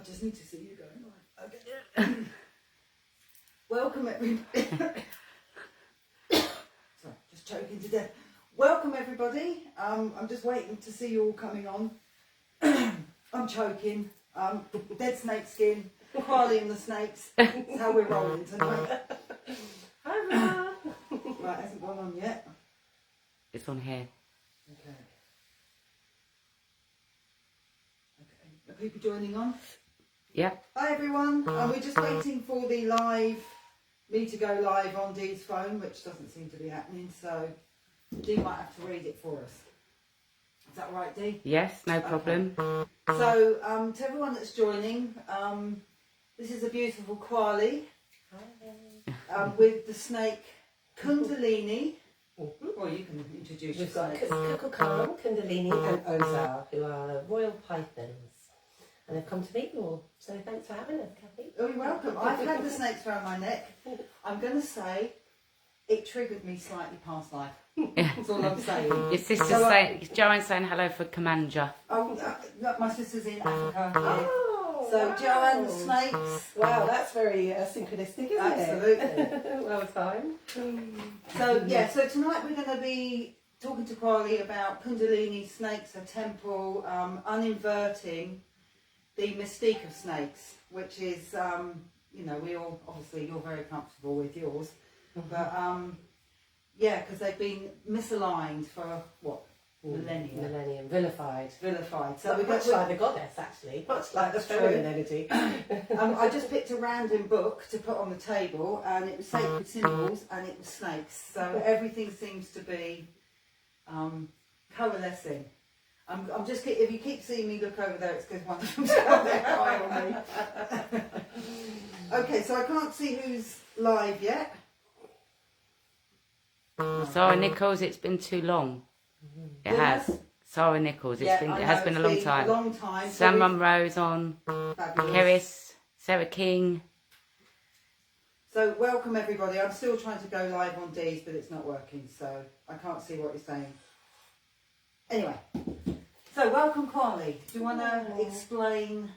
just need to see you going live. Okay. Welcome everybody. Sorry, just choking to death. Welcome everybody. I'm just waiting to see you all coming on. I'm choking. Dead snake skin. Kwali and the snakes. That's how we're rolling tonight. Hi everyone. Right, hasn't gone on yet. It's on here. Okay. Are people joining on? Yeah. Hi everyone. We're just waiting for the me to go live on Dee's phone, which doesn't seem to be happening, so Dee might have to read it for us. Is that right, Dee? Yes, no problem. Okay. So, to everyone that's joining, this is a beautiful Kwali with the snake Kundalini. Well, you can introduce We've got yourself. Kukukam, Kundalini and Ozar, who are royal pythons. And they've come to meet you all. So thanks for having us, Kathy. Oh, you're welcome. I've had the snakes around my neck. I'm going to say it triggered me slightly past life. That's all I'm saying. Your sister's Joanne's saying hello for Kamanja. Oh, look, my sister's in Africa. Oh, so wow. Joanne, the snakes. Wow, that's very synchronistic, isn't it? Absolutely. Well timed. So yeah, so tonight we're going to be talking to Kwali about Kundalini, snakes, a temple, uninverting the mystique of snakes, which is, you know, we all, obviously you're very comfortable with yours, but yeah, because they've been misaligned for what? Millennia. Vilified. So we've Much got, like the goddess, actually. Much like the feminine energy. I just picked a random book to put on the table, and it was sacred symbols, and it was snakes. So everything seems to be coalescing. I'm just, if you keep seeing me look over there, it's because one of them's got their eye on me. Okay, so I can't see who's live yet. Sarah Nichols, it's been too long. It has. Sarah Nichols, it has been a long time. A long time. Sam Munro's on. Keris, Sarah King. So welcome everybody. I'm still trying to go live on Dee's, but it's not working, so I can't see what you're saying. Anyway, so welcome Kwali. Do you want to explain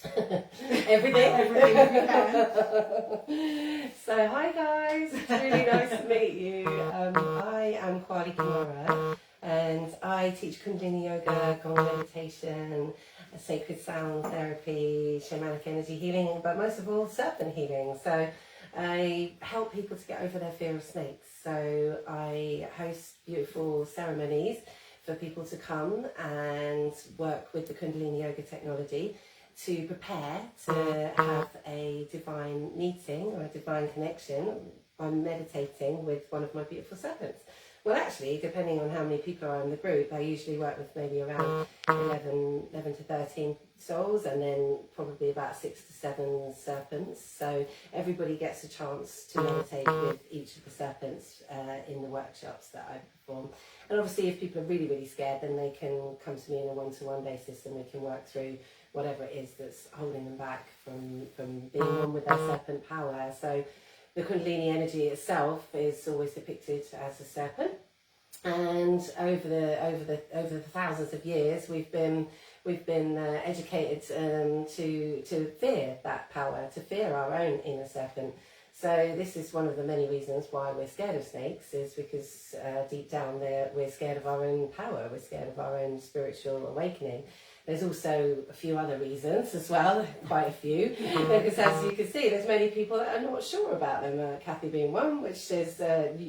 everything if you can? So hi guys, it's really nice to meet you. I am Kwali Kumara and I teach Kundalini yoga, Gong meditation, sacred sound therapy, shamanic energy healing, but most of all serpent healing. So I help people to get over their fear of snakes. So I host beautiful ceremonies for people to come and work with the Kundalini yoga technology to prepare to have a divine meeting or a divine connection by meditating with one of my beautiful serpents. Well, actually, depending on how many people are in the group, I usually work with maybe around 11 to 13 souls, and then probably about 6 to 7 serpents. So everybody gets a chance to meditate with each of the serpents in the workshops that I perform. And obviously, if people are really, really scared, then they can come to me on a one-to-one basis and we can work through whatever it is that's holding them back from being one with their serpent power. So the Kundalini energy itself is always depicted as a serpent, and over the thousands of years we've been educated to fear that power, to fear our own inner serpent. So this is one of the many reasons why we're scared of snakes, is because deep down there we're scared of our own power, we're scared of our own spiritual awakening. There's also a few other reasons as well, quite a few, because as you can see, there's many people that are not sure about them, Kathy being one, which is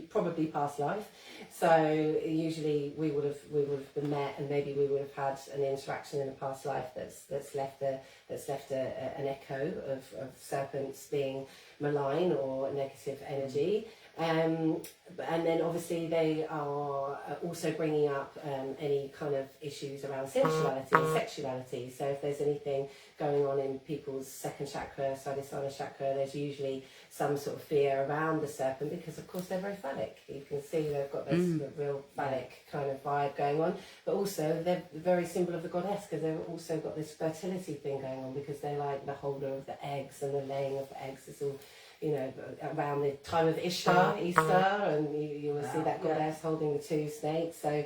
probably past life. So usually we would have been met, and maybe we would have had an interaction in a past life that's left an echo of serpents being malign or negative energy. And then obviously they are also bringing up any kind of issues around sensuality and sexuality. So if there's anything going on in people's second chakra, Sadhisthana chakra, there's usually some sort of fear around the serpent, because of course they're very phallic. You can see they've got this real phallic kind of vibe going on, but also they're very symbol of the goddess, because they've also got this fertility thing going on, because they're like the holder of the eggs and the laying of the eggs. It's all you know, around the time of Ishtar, Easter, and you will see that goddess holding the two snakes. So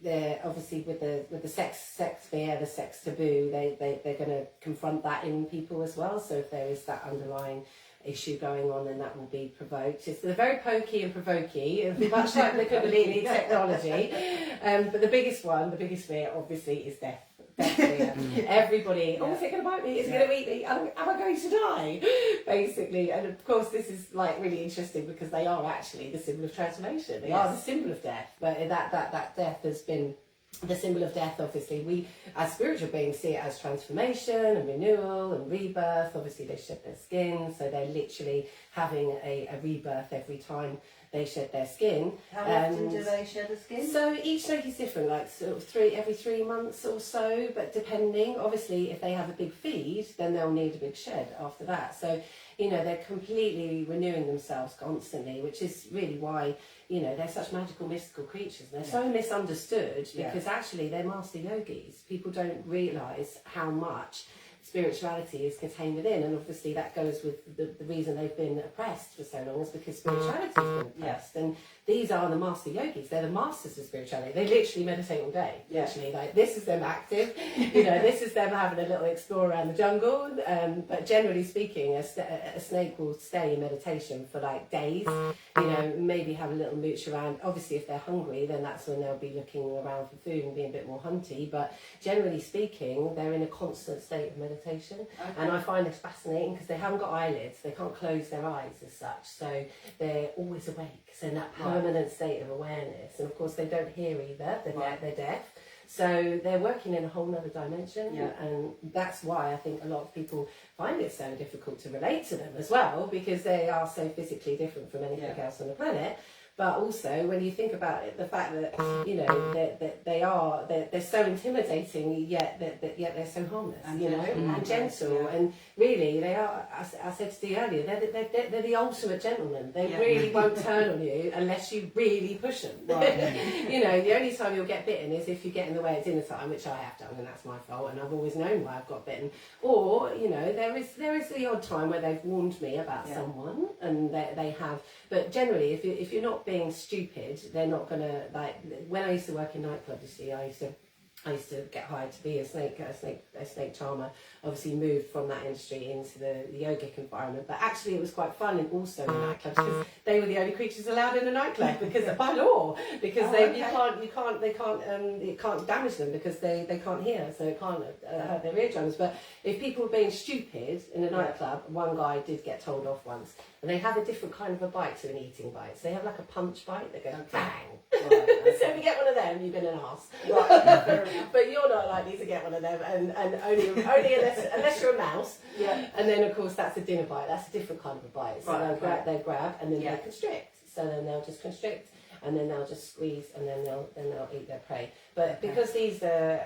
they're obviously with the sex fear, the sex taboo, they're going to confront that in people as well. So if there is that underlying issue going on, then that will be provoked. They're very pokey and provoky, much like the Kundalini technology. But the biggest fear obviously is death. Fear. Everybody, oh, is it going to bite me? Is it going to eat me? Am I going to die? Basically, and of course this is like really interesting because they are actually the symbol of transformation. They are the symbol of death, but that death has been the symbol of death. Obviously, we as spiritual beings see it as transformation and renewal and rebirth. Obviously, they shed their skin, so they're literally having a rebirth every time they shed their skin. How often do they shed the skin? So each snake is different, like sort of every 3 months or so, but depending, obviously if they have a big feed, then they'll need a big shed after that. So, you know, they're completely renewing themselves constantly, which is really why, you know, they're such magical, mystical creatures. And they're so misunderstood because actually they're master yogis. People don't realise how much spirituality is contained within, and obviously that goes with the reason they've been oppressed for so long is because spirituality has been oppressed. And these are the master yogis, they're the masters of spirituality. They literally meditate all day. Literally, like this is them active, you know, this is them having a little explore around the jungle. But generally speaking, a snake will stay in meditation for like days, you know, maybe have a little mooch around. Obviously if they're hungry, then that's when they'll be looking around for food and being a bit more hunty, but generally speaking they're in a constant state of meditation. And I find this fascinating because they haven't got eyelids, they can't close their eyes as such, so they're always awake, so in that permanent state of awareness. And of course they don't hear either, they're deaf, so they're working in a whole other dimension. And that's why I think a lot of people find it so difficult to relate to them as well, because they are so physically different from anything else on the planet. But also, when you think about it, the fact that, you know, they're so intimidating, yet they're so harmless, and you know, and gentle, and really they are. I said to you earlier, they're the ultimate gentlemen. They really won't turn on you unless you really push them. You know, the only time you'll get bitten is if you get in the way at dinner time, which I have done, and that's my fault, and I've always known why I've got bitten. Or, you know, there is the odd time where they've warned me about someone, and they have. But generally, if you're not being stupid, they're not gonna, like, when I used to work in nightclubs, you see, I used to get hired to be a snake charmer. Obviously moved from that industry into the yogic environment, but actually it was quite fun and also in nightclubs because they were the only creatures allowed in a nightclub because by law, because you can't damage them because they can't hear, so it can't hurt their eardrums. But if people were being stupid in a nightclub, one guy did get told off once, and they have a different kind of a bite to an eating bite. So they have like a punch bite that goes bang. So if you get one of them, you've been an arse. But you're not likely to get one of them, and only unless you're a mouse. And then of course that's a dinner bite. That's a different kind of a bite. So they'll grab and then they constrict. So then they'll just constrict, and then they'll just squeeze, and then they'll eat their prey. But because these are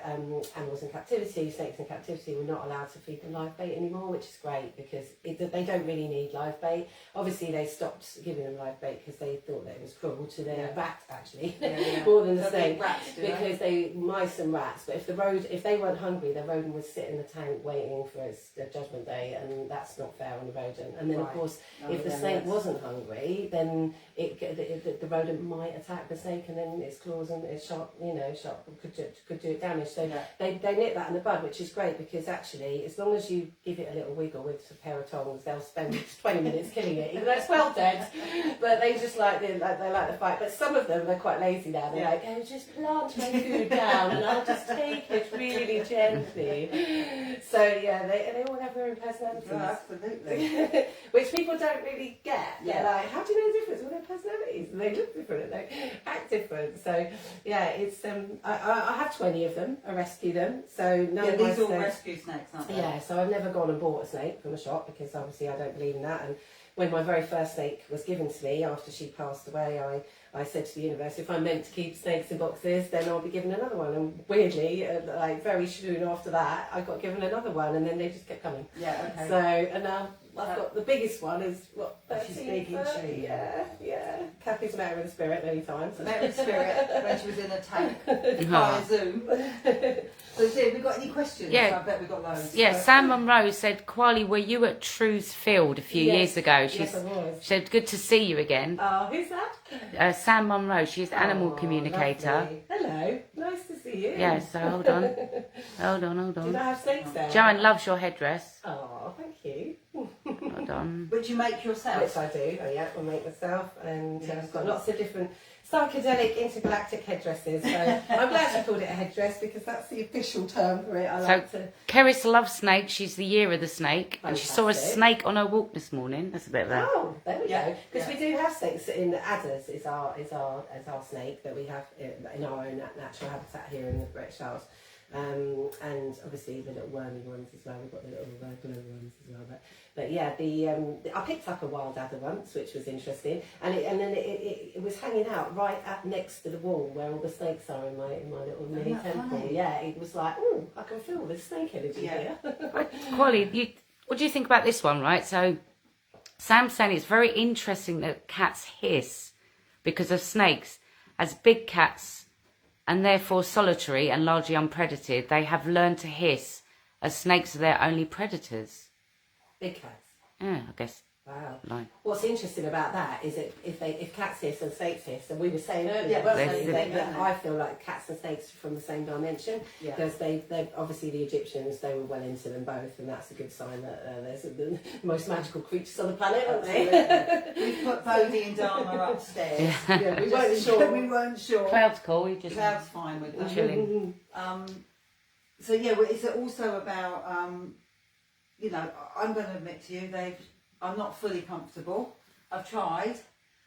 animals in captivity, snakes in captivity, we're not allowed to feed them live bait anymore, which is great because they don't really need live bait. Obviously, they stopped giving them live bait because they thought that it was cruel to their rats, actually, more than the snake. Because mice and rats. But if they weren't hungry, the rodent would sit in the tank waiting for its judgment day, and that's not fair on the rodent. And then, of course, if the snake wasn't hungry, then the rodent might attack the snake, and then its claws and its sharp could do it damage. So they nip that in the bud, which is great because actually, as long as you give it a little wiggle with a pair of tongs, they'll spend 20 minutes killing it, even though it's well dead. But they just like the fight. But some of them, they're quite lazy now. They're like, oh, just plant my food down, and I'll just take it really gently. So yeah, they all have their own personalities. Oh, absolutely. Which people don't really get. They're like, how do you know the difference? Well, their personalities, and they look different, and they act different. So yeah, it's I have 20 of them. I rescue them. So none of these my all snakes, rescue snakes, aren't they? Yeah, so I've never gone and bought a snake from a shop because obviously I don't believe in that. And when my very first snake was given to me after she passed away, I said to the universe, if I'm meant to keep snakes in boxes, then I'll be given another one. And weirdly, like very soon after that, I got given another one, and then they just kept coming. Yeah, okay. So, and now I've got the biggest one is what, She's 13, big, isn't 30? she? Yeah. Kathy's met her in the spirit many times. Met in spirit when she was in a tank via Zoom. So, have we got any questions? Yeah. I bet we've got loads. Yeah, So- Sam Monroe said, Kwali, were you at True's Field a few years ago? Yes, I was. She said, good to see you again. Who's that? Sam Monroe, she's the animal communicator. Lovely. Hello, nice to see you. Yeah, so hold on. Hold Did on. I have snakes there? Joanne loves your headdress. Oh, thank you. Hold on. Which you make yourself? Which I do, I make myself, and I've got lots of different psychedelic intergalactic headdresses. So I'm glad you called it a headdress because that's the official term for it. I like to. Keris loves snakes. She's the year of the snake, and she saw a Fantastic. snake on her walk this morning. That's a bit of a... Oh, there we Yeah, go. Because yeah. we do have snakes in the adders is our snake that we have in our own natural habitat here in the British Isles. And obviously the little wormy ones as well. We've got the little glow ones as well. But yeah, I picked up a wild adder once, which was interesting, and then it was hanging out right up next to the wall where all the snakes are in my little mini that temple. funny? Yeah, it was like, oh, I can feel the snake energy Yeah. here. Kwali, what do you think about this one, right? So Sam's saying it's very interesting that cats hiss because of snakes. As big cats and therefore solitary and largely unpredated, they have learned to hiss as snakes are their only predators. Big cats. Yeah, I guess. Wow. Like, What's interesting about that is that if cats hiss and snakes hiss, and we were saying earlier, weren't They- we, they- that I feel like cats and snakes are from the same dimension, Yeah. because they obviously the Egyptians, they were well into them both, and that's a good sign that there's the most magical creatures on the planet, aren't they? Absolutely. We've put Bodhi and Dharma upstairs. Yeah, we weren't sure. We weren't sure. Cloud's cool. We just Cloud's fine with that. chilling. So yeah, well, it's also about you know, I'm going to admit to you, I'm not fully comfortable. I've tried,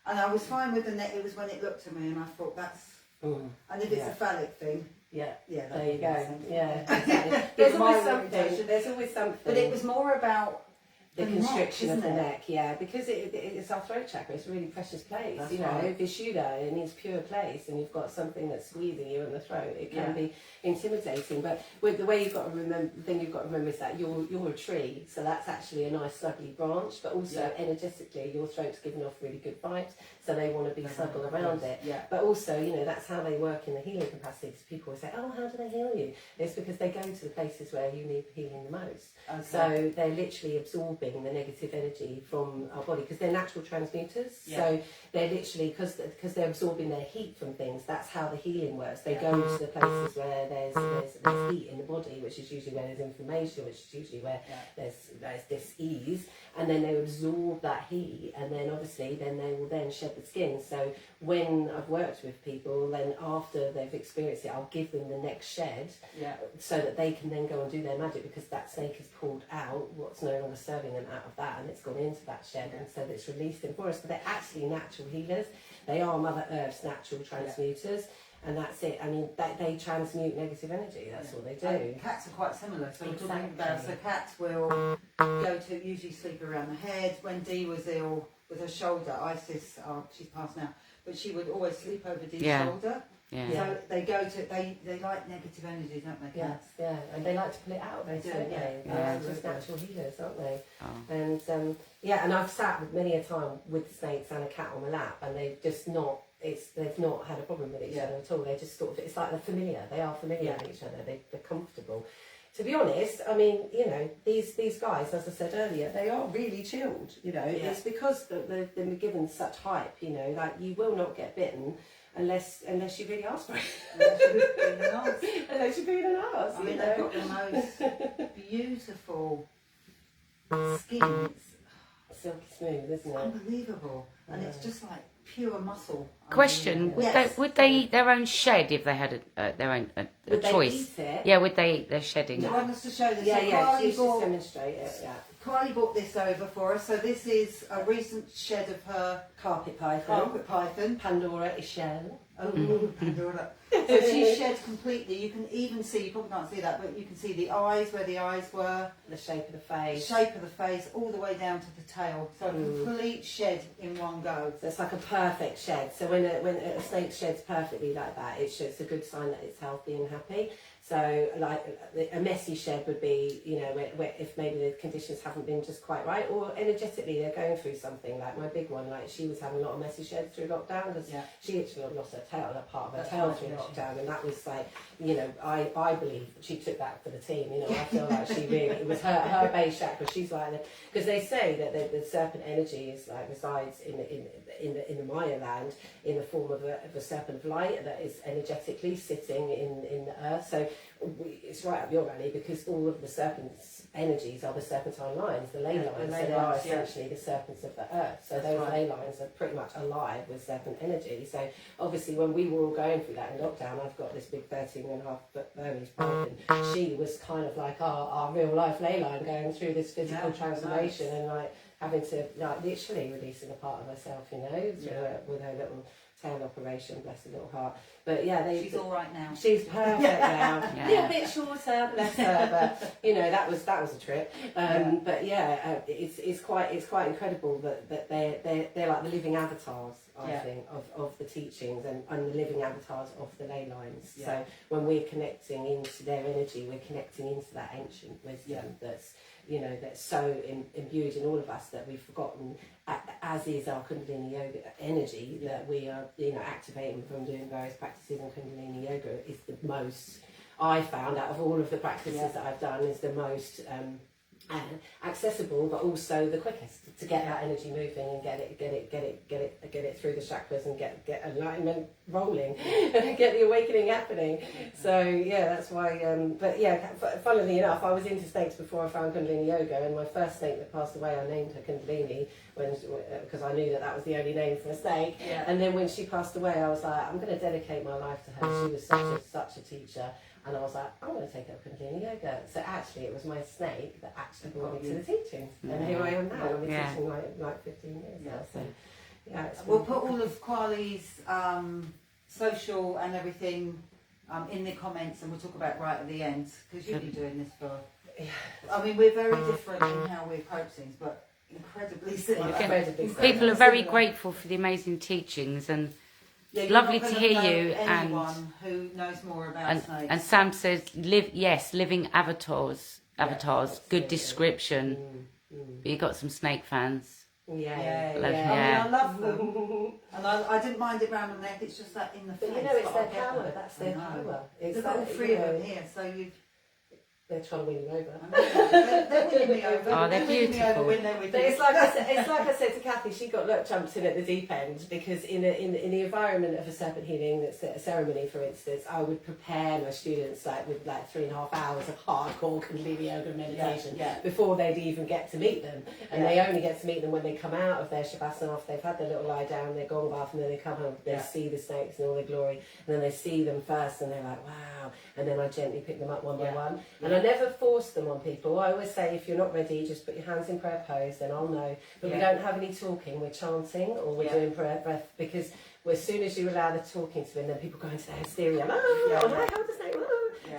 and I was fine with the net. It was when it looked at me, and I thought that's. And if it's a phallic thing, Yeah. yeah, There you go. makes sense. Yeah, exactly. There's my always something. orientation. There's always something. But it was more about the neck, constriction of isn't the it? neck, yeah, because it's our throat chakra. It's a really precious place, That's you know. right. Vishuddha, it means pure place, and you've got something that's squeezing you in the throat. It can Yeah. be intimidating, but with the way you've got to remember, the thing you've got to remember is that you're a tree, so that's actually a nice snuggly branch. But also Yeah. energetically, your throat's giving off really good vibes, so they want to be They snuggled want around close, it. yeah. But also, you know, that's how they work in the healing capacity. Because people will say, "Oh, how do they heal you?" It's because they go to the places where you need healing the most. Okay. So they're literally absorbing the negative energy from our body because they're natural transmuters. Yeah. So they're literally, because they're absorbing their heat from things, that's how the healing works. They Yeah. go to the places where there's heat in the body, which is usually where there's inflammation, which is usually where Yeah. there's dis-ease, and then they absorb that heat, and then obviously then they will then shed the skin. So when I've worked with people, then after they've experienced it, I'll give them the next shed Yeah. so that they can then go and do their magic, because that snake has pulled out what's no longer serving them out of that, and it's gone into that shed, and so it's released in forest. But they're actually natural healers. They are Mother Earth's natural transmuters, and that's it. I mean, they transmute negative energy. That's what they do. And cats are quite similar. So we're talking about, Exactly. so cats will go to usually sleep around the head. When Dee was ill with her shoulder, Isis, she's passed now, but she would always sleep over Dee's Yeah. shoulder. Yeah. So they go to they like negative energy, don't they? Yes, Cats? yeah, and they like to pull it out, They do, don't yeah. they? Yeah. They're just natural healers, aren't they? Oh. And yeah, and I've sat with many a time with snakes and a cat on my lap, and they've just not. They've not had a problem with each Yeah. other at all. They're just sort of. It's like they're familiar. They are familiar Yeah. with each other. They're comfortable. To be honest, I mean, you know, these guys, as I said earlier, they are really chilled. You know, Yeah. it's because they've been given such hype. You know, like you will not get bitten unless you really ask for it. Unless you're being nice. Unless you're being an arse. I mean, you they've know? got the most beautiful skin. It's Silky smooth, isn't it? unbelievable, and it's just like pure muscle. Question: Yes. would they eat their own shed if they had their own a Would they choice? eat it? Yeah, would they eat their shedding? Do you want us to show this? Yeah, So yeah. Kwali She's just bought- demonstrate it. Yeah. Kwali brought this over for us. So this is a recent shed of her Carpet python. carpet python. Pandora is shell. Oh, Pandora. So she's shed completely. You can even see, you probably can't see that, but you can see the eyes, where the eyes were, The shape of the the face. shape of the face, all the way down to the tail. So a complete shed in one go. So it's like a perfect shed. So when a snake sheds perfectly like that, it's a good sign that it's healthy and happy. So like a messy shed would be, you know, where if maybe the conditions haven't been just quite right, or energetically they're going through something. Like my big one, like she was having a lot of messy sheds through lockdown because she actually lost her tail, a part of her tail through lockdown, and that was like, you know, I believe that she took that for the team. You know, I feel like she really, it was her base chakra. She's like, because they say that the serpent energy is like resides in the Maya land in the form of a serpent of light that is energetically sitting in the earth. So it's right up your alley, because all of the serpent's energies are the serpentine lines, the ley lines. So they are essentially the serpents of the earth. So those ley lines are pretty much alive with serpent energy. So obviously when we were all going through that in lockdown, I've got this big 13.5-foot Burmese python. She was kind of like our real life ley line going through this physical transformation, and like having to like literally releasing a part of herself, you know, with her little tail operation, bless her little heart. But yeah, she's all right now. She's perfect now. A little bit shorter, bless her, but you know that was a trip. But yeah, it's quite incredible that they're like the living avatars, I think, of the teachings and the living avatars of the ley lines. So when we're connecting into their energy, we're connecting into that ancient wisdom that's, you know, that's so imbued in all of us that we've forgotten, as is our Kundalini Yoga energy that we are, you know, activating from doing various practices. And Kundalini Yoga is the most, I found, out of all of the practices that I've done, is the most accessible, but also the quickest to get that energy moving and get it through the chakras and get alignment rolling and get the awakening happening. So yeah, that's why. But yeah, funnily enough, I was into snakes before I found Kundalini Yoga, and my first snake that passed away, I named her Kundalini because I knew that was the only name for a snake. And then when she passed away, I was like, I'm going to dedicate my life to her. She was such a teacher. And I was like, I'm going to take up Kundalini Yoga. So actually, it was my snake that actually brought me to the teachings. And here I am now. I've been teaching like 15 years now. So yeah, we'll put all of Kwali's social and everything in the comments, and we'll talk about right at the end, because you've been doing this for. I mean, we're very different in how we approach things, but incredibly similar. People are very grateful for the amazing teachings, and lovely to hear you. Anyone who knows more about snakes. And Sam says, living avatars. Good description. But you got some snake fans. I mean, I love them, and I didn't mind it round the neck. It's just that in the face. But you know, it's their power. That's their power. There's all three of them here, so you've. They're trying to win you over. They're winning me over. Oh, they're beautiful. It's like I said to Kathy, she got jumped in at the deep end, because in the environment of a serpent healing ceremony, for instance, I would prepare my students with 3.5 hours of hardcore Kundalini Yoga meditation before they'd even get to meet them. And they only get to meet them when they come out of their shavasana, after they've had their little lie down, their gong bath, and then they come home, they see the snakes in all their glory, and then they see them first, and they're like, wow. And then I gently pick them up one by one. And I never force them on people. I always say, if you're not ready, just put your hands in prayer pose, then I'll know. But we don't have any talking, we're chanting, or we're doing prayer breath, because as soon as you allow the talking to them, then people go into their hysteria.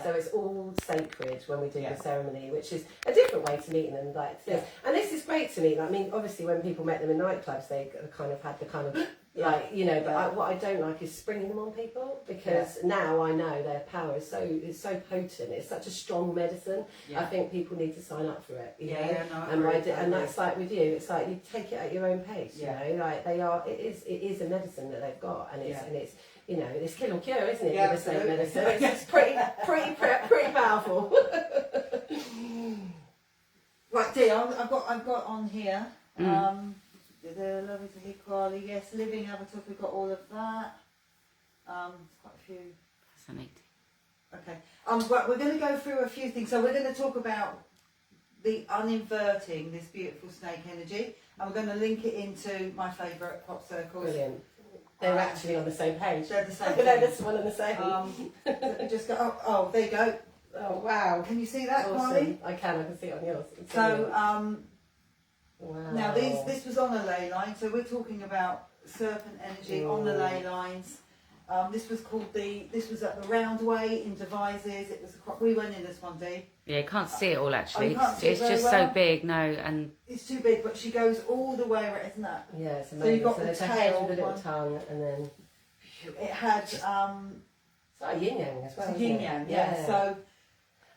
So it's all sacred when we do the ceremony, which is a different way to meeting them like this. And this is great to meet. I mean, obviously when people met them in nightclubs, they kind of had the kind of but what I don't like is springing them on people, because now I know their power is so potent. It's such a strong medicine. I think people need to sign up for it. You know? And that's like with you. It's like you take it at your own pace. You know, like they are. It is a medicine that they've got, and it's you know, it's kill or cure, isn't it? With the snake medicine, it's pretty powerful. Right, Dee, I've got on here. They're lovely to hear, Kwali. Yes, living avatar, we've got all of that. Quite a few. Fascinating. Okay. Right, we're going to go through a few things. So we're going to talk about the uninverting this beautiful snake energy, and we're going to link it into my favourite pop circles. Brilliant. They're actually on the same page. They're the same. They're just one and the same. Let me just go. Oh, there you go. Oh wow! Can you see that, awesome. Kwali? I can see it on yours. So wow. now this was on a ley line, so we're talking about serpent energy on the ley lines. This was at the Round Way in Devizes. It was we went in this one day. Yeah, you can't see it all actually. You can't see it it's very just well. so big, and it's too big. But she goes all the way around, isn't that? Yeah, it's amazing. So you've got the the tail tail with the little one. tongue, and then It had. It's like yin yang as well. It's isn't yin it? yang, yeah. So,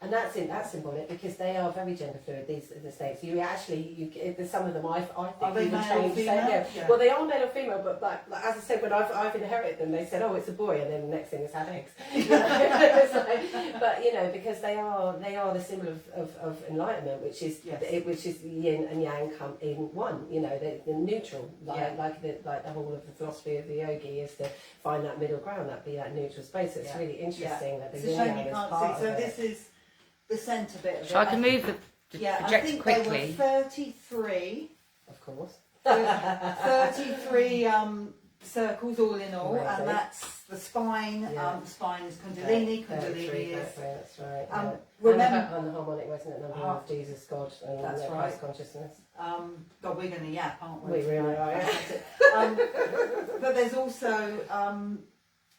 and that's symbolic because they are very gender fluid. The snakes. There's some of them I think they even male or change. female? Yeah. Well, they are male or female, but like as I said, when I've inherited them, they said, oh, it's a boy, and then the next thing is had eggs. It's like, but you know, because they are the symbol of enlightenment, which is yin and yang come in one. You know, the neutral, like the whole of the philosophy of the yogi is to find that middle ground, that neutral space. So it's really interesting that the it's a yin shame yang you is can't part see. So of this it. is the centre bit of it. So I can move the I projector think quickly. there were 33. Of course. 33 circles all in all, Amazing. and that's the spine. Yeah. The spine is Kundalini. Okay, Kundalini is. that's right. Remember, and the harmonic resonant number of Jesus, God, and That's Christ right. consciousness. God, we're going to yap, aren't we? We really are. But there's also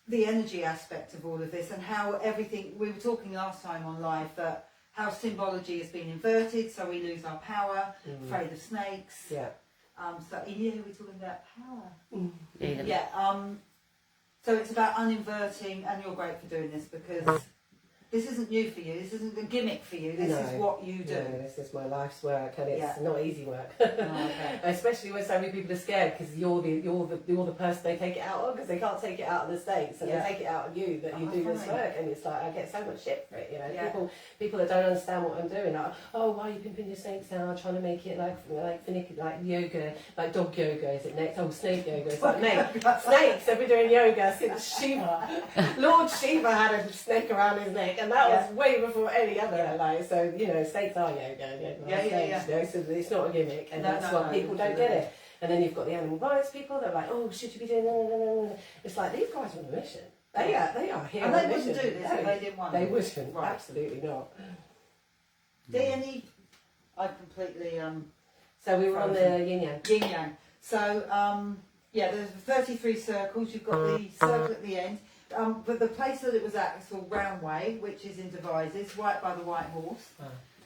the energy aspect of all of this, and how everything. We were talking last time on live that how symbology has been inverted, so we lose our power. Afraid of snakes. Yeah. So yeah, we're talking about power. Yeah. So it's about uninverting, and you're great for doing this because this isn't new for you. This isn't a gimmick for you. This is what you do. No, this is my life's work, and it's not easy work. Okay. Especially when so many people are scared because you're the person they take it out on, because they can't take it out on the States, and they take it out on you that you do this work, and it's like I get so much shit for it. You know, people that don't understand what I'm doing, like, oh, why are you pimping your snakes out, trying to make it like yoga, like dog yoga, is it next? Oh, snake yoga. It's like, mate, snakes have been doing yoga since Shiva. Lord Shiva had a snake around his neck, and that was way before any other. Like, so you know, snakes are yoga. You know, so it's not a gimmick, and that's why people don't get it. And then you've got the animal rights people. They're like, oh, should you be doing? No. It's like these guys are on a mission. They are here. And on they a wouldn't mission. do this if they didn't want They to. wouldn't. Right. Absolutely not. Danny, I completely So we were on the yin yang. yin yang. So there's 33 circles. You've got the circle at the end. But the place that it was at is called Roundway, which is in Devizes, right by the White Horse.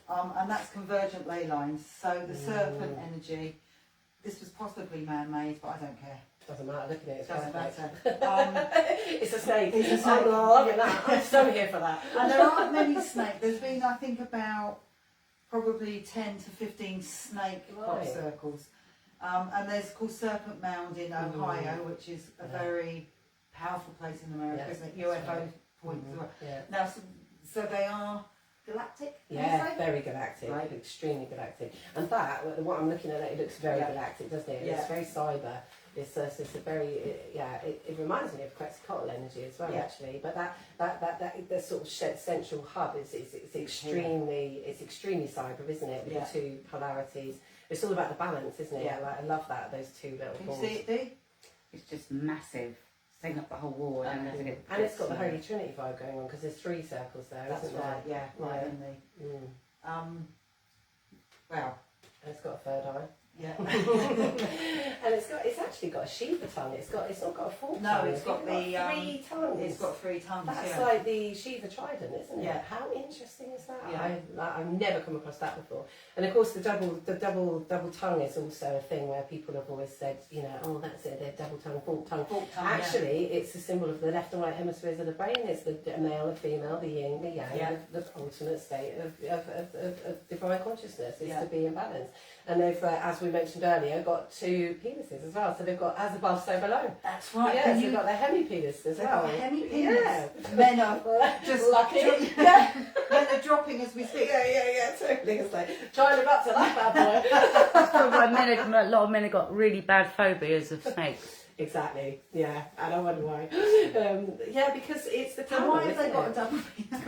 And that's convergent ley lines. So the serpent energy, this was possibly man-made, but I don't care. Doesn't matter, look at it, it's Doesn't perfect. matter. It's a snake. It's a snake. I'm loving that. I'm so here for that. And there aren't many snakes. There's been, I think, about probably 10 to 15 snake crop circles. And there's called Serpent Mound in Ohio, which is a very powerful place in America, isn't it? UFO point as well. Yeah. Now, so they are galactic? Yeah, very galactic, right. Extremely galactic. And that, what I'm looking at, it looks very galactic, doesn't it? It's very cyber. It's a very, it reminds me of Quetzalcoatl energy as well, actually. But that the sort of central hub is extremely cyber, isn't it? With the two polarities. It's all about the balance, isn't it? Yeah. Like, I love that, those two little balls. Can you see it, Dee? It's just massive. Setting up the whole wall. And it's got the Holy Trinity vibe going on because there's 3 circles there, isn't there? Right, yeah, right in the... Wow. And it's got a third eye. Yeah. And it's actually got a Shiva tongue. It's not got a forked tongue. No, it's got the 3 tongues. It's got 3 tongues. That's like the Shiva trident, isn't it? Yeah. How interesting is that? Yeah. I've never come across that before. And of course, the double tongue is also a thing where people have always said, you know, oh, that's it, they're double tongue, forked tongue. Actually, it's a symbol of the left and right hemispheres of the brain. It's the male and female, the yin, the yang, the ultimate state of divine consciousness is to be in balance. And they've, as we mentioned earlier, got 2 penises as well. So they've got as above, so below. That's right. Yeah, so they've got the hemipenis as well. Hemipenis. Yeah. Men are just lucky. Men are dropping as we speak. Yeah, totally. It's like, try and live up to that bad boy. That's probably why a lot of men have got really bad phobias of snakes. Exactly, yeah, and I wonder why. Because it's the So power. why have they got a double penis?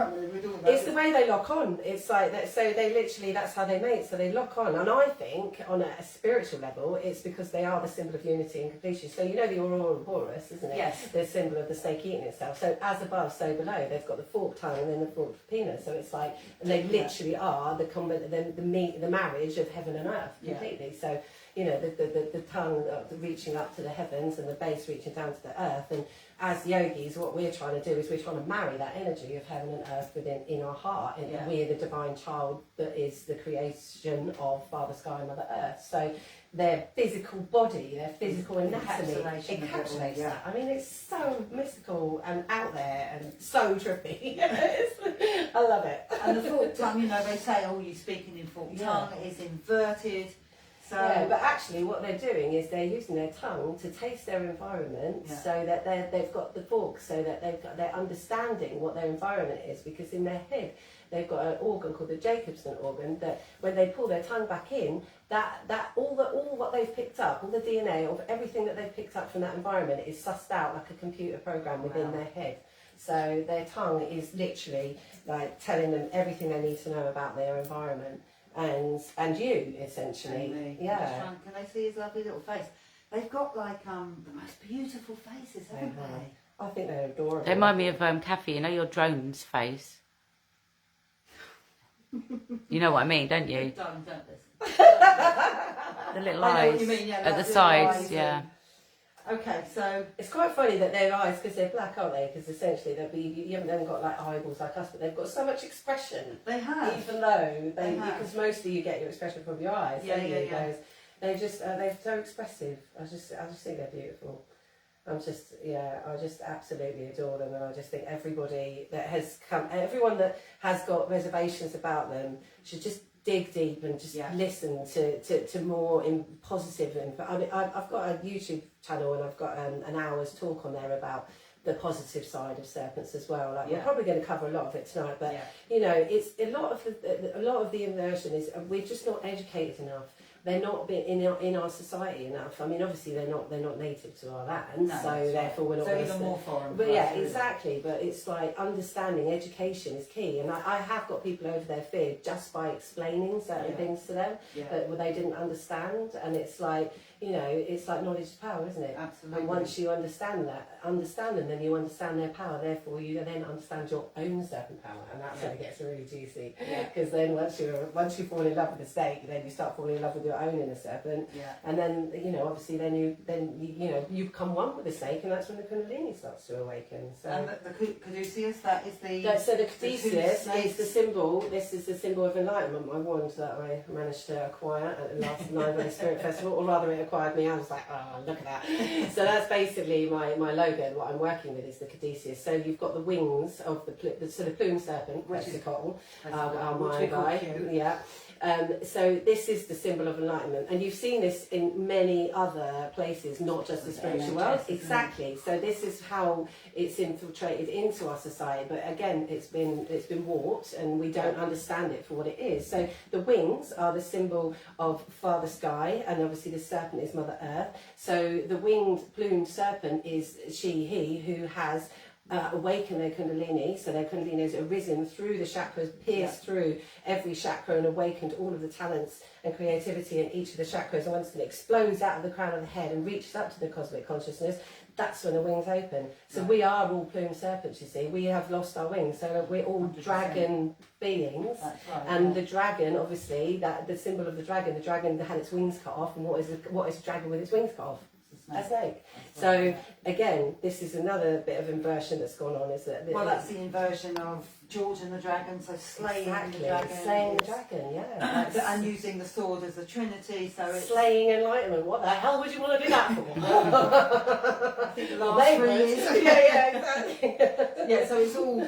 It's the way they lock on. It's like that. So they literally, that's how they mate. So they lock on, and I think on a spiritual level, it's because they are the symbol of unity and completion. So you know the aurora boreas, isn't it? Yes. The symbol of the snake eating itself. So as above, so below. They've got the forked tongue and then the forked penis. So it's like, and they literally are the marriage of heaven and earth completely. So. You know, the tongue reaching up to the heavens, and the base reaching down to the earth. And as yogis, what we're trying to do is we're trying to marry that energy of heaven and earth in our heart. And we're the divine child that is the creation of Father Sky and Mother Earth. So their physical body, their physical anatomy encapsulates that. I mean, it's so mystical and out there and so trippy. I love it. And the forked tongue, you know, they say, oh, you're speaking in forked tongue, it is inverted. So, but actually what they're doing is they're using their tongue to taste their environment so that they've got the fork, so that they're understanding what their environment is, because in their head they've got an organ called the Jacobson organ that when they pull their tongue back in, that all what they've picked up, all the DNA of everything that they've picked up from that environment is sussed out like a computer program within their head. So their tongue is literally like telling them everything they need to know about their environment. And you essentially, Can they see his lovely little face? They've got like the most beautiful faces, haven't they? I think they're adorable. They remind me of Kathy. You know your drone's face. You know what I mean, don't you? Don't listen. The little I know eyes what you mean, at the little sides, eyes yeah. Okay, so it's quite funny that their eyes, because they're black, aren't they? Because essentially you haven't then got like eyeballs like us, but they've got so much expression. they have. Even though because mostly you get your expression from your eyes. They're so expressive. I just think they're beautiful. I just absolutely adore them, and I just think everybody that has come, everyone that has got reservations about them should just dig deep and just listen to more positive. I mean, I've got a YouTube channel and I've got an hour's talk on there about the positive side of serpents as well. Like we're probably going to cover a lot of it tonight, but you know, it's a lot of the inversion is we're just not educated enough. They're not in our society enough. I mean, obviously they're not native to our land, so therefore we're not. So even more foreign. But exactly. But it's like understanding, education is key, and I have got people over their fear just by explaining certain things to them that they didn't understand, and it's like, you know, it's like knowledge is power, isn't it? Absolutely. And once you understand them, then you understand their power. Therefore, you then understand your own serpent power, and that's when it gets really juicy. Because then once you fall in love with the snake, then you start falling in love with your own inner serpent, and then you know, obviously, then you become one with the snake, and that's when the Kundalini starts to awaken. So, and the Caduceus, that is the. So the Caduceus is the symbol. This is the symbol of enlightenment. My wand that I managed to acquire at the last Nine Valley Spirit Festival, or rather, it acquired me. I was like, oh, look at that. So that's basically my logo. And what I'm working with is the Caduceus. So you've got the wings of the plume serpent, which is cotton. My guy, so this is the symbol of enlightenment, and you've seen this in many other places, not just the spiritual world. Exactly. So this is how it's infiltrated into our society. But again, it's been warped, and we don't understand it for what it is. So the wings are the symbol of Father Sky, and obviously the serpent is Mother Earth. So the winged plumed serpent is he who has awakened their Kundalini, so their Kundalini has arisen through the chakras, pierced through every chakra and awakened all of the talents and creativity in each of the chakras, and once it explodes out of the crown of the head and reaches up to the cosmic consciousness, that's when the wings open. So we are all plumed serpents, you see. We have lost our wings, so we're all 100%. Dragon beings. That's right, and the dragon, obviously, that the symbol of the dragon had its wings cut off, and what is a dragon with its wings cut off? A snake. So again, this is another bit of inversion that's gone on. Is that? Well, that's the inversion of George and the dragon. So slaying the dragon, and using the sword as a trinity. So it's slaying enlightenment. What the hell would you want to do that for? I think the last 3 years. Exactly. So it's all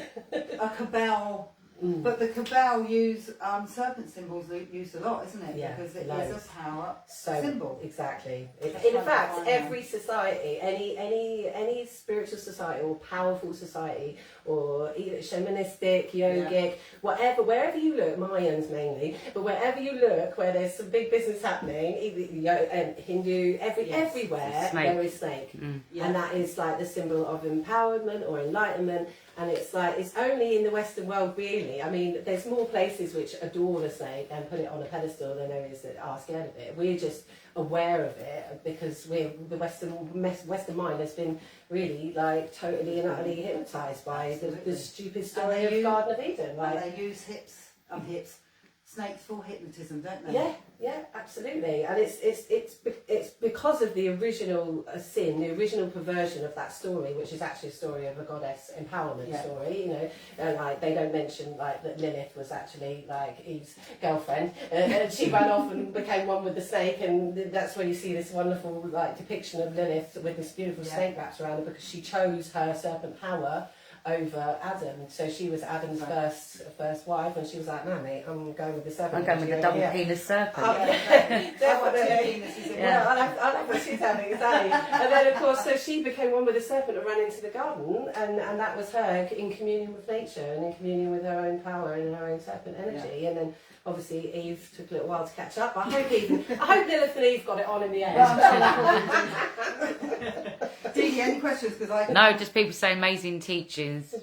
a cabal. But the cabal use serpent symbols used a lot, isn't it? Because it is a power symbol. Exactly. In fact, every society, any spiritual society or powerful society, or either shamanistic, yogic, whatever, wherever you look, Mayans mainly, but wherever you look, where there's some big business happening, either Hindu, everywhere there is snake, and that is like the symbol of empowerment or enlightenment. And it's like, it's only in the Western world, really. I mean, there's more places which adore the snake and put it on a pedestal than there is that are scared of it. We're just aware of it because the Western mind has been really, like, totally and utterly hypnotised by the stupid story of Garden of Eden. Like, they use snakes for hypnotism, don't they? Yeah, Absolutely, and it's because of the original sin, the original perversion of that story, which is actually a story of a goddess empowerment story. You know, and like they don't mention like that Lilith was actually like Eve's girlfriend, and she ran off and became one with the snake, and that's where you see this wonderful like depiction of Lilith with this beautiful snake wrapped around her because she chose her serpent power over Adam. So she was Adam's first wife, and she was like, no mate, I'm going with the serpent. I'm going with the double penis serpent. Definitely. I like what she's having, exactly. And then of course, so she became one with the serpent and ran into the garden, and that was her in communion with nature and in communion with her own power and her own serpent energy. And then obviously Eve took a little while to catch up. I hope Lilith and Eve got it on in the end. Dee, any questions? No, just people say amazing teachings.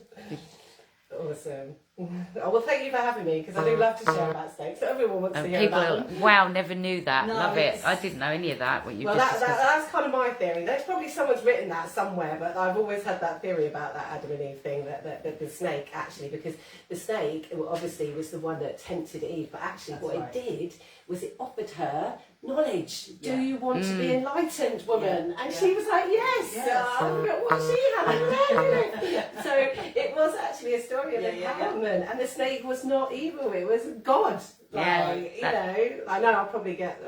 Awesome. Oh, well, thank you for having me, because I do love to share about snakes. Everyone wants to hear about them. Wow, never knew that. No, love it. I didn't know any of that. What you that's kind of my theory. There's probably someone's written that somewhere, but I've always had that theory about that Adam and Eve thing, that the snake actually, because the snake obviously was the one that tempted Eve, but actually it did was it offered her knowledge. Do you want to be enlightened, woman? And she was like, yes. Look at what she had. So it was actually a story of empowerment, and the snake was not evil; it was God. Like, you know, I know I'll probably get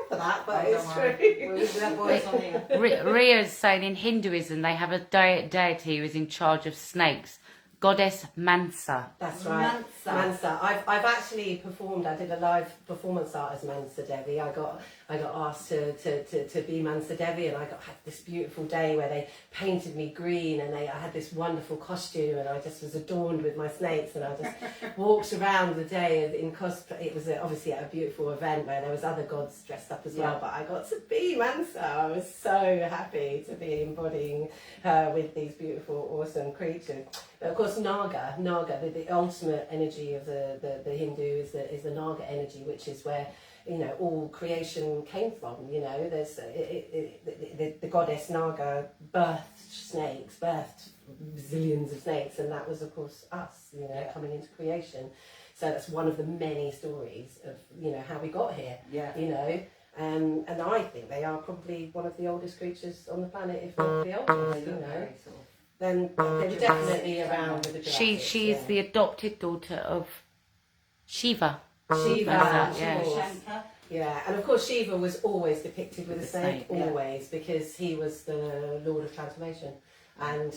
for that, but it's true. Ria's saying in Hinduism they have a deity who is in charge of snakes. Goddess Mansa. That's right, Mansa. I've actually performed. I did a live performance art as Mansa Devi. I got asked to be Mansa Devi, and had this beautiful day where they painted me green, and I had this wonderful costume, and I just was adorned with my snakes, and I just walked around the day in cosplay. It was obviously at a beautiful event where there was other gods dressed up as well, but I got to be Mansa. I was so happy to be embodying her with these beautiful, awesome creatures. But of course, Naga, the ultimate energy of the Hindu is the Naga energy, which is where, you know, all creation came from. You know, there's the goddess Naga birthed snakes, birthed zillions of snakes, and that was of course us, you know, coming into creation. So that's one of the many stories of, you know, how we got here. You know. And I think they are probably one of the oldest creatures on the planet, if not the oldest. You know. Then they were definitely around with the Jurassic. She is the adopted daughter of Shiva. Yeah, and of course Shiva was always depicted with a snake, always, because he was the Lord of Transformation. And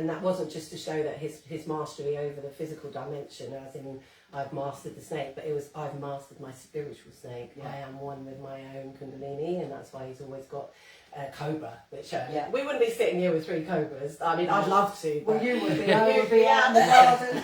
that wasn't just to show that his mastery over the physical dimension, as in I've mastered the snake, but it was I've mastered my spiritual snake. I am one with my own Kundalini, and that's why he's always got a cobra, which we wouldn't be sitting here with 3 cobras. I mean, I'd love to. Well, you would be. I would be out in the garden.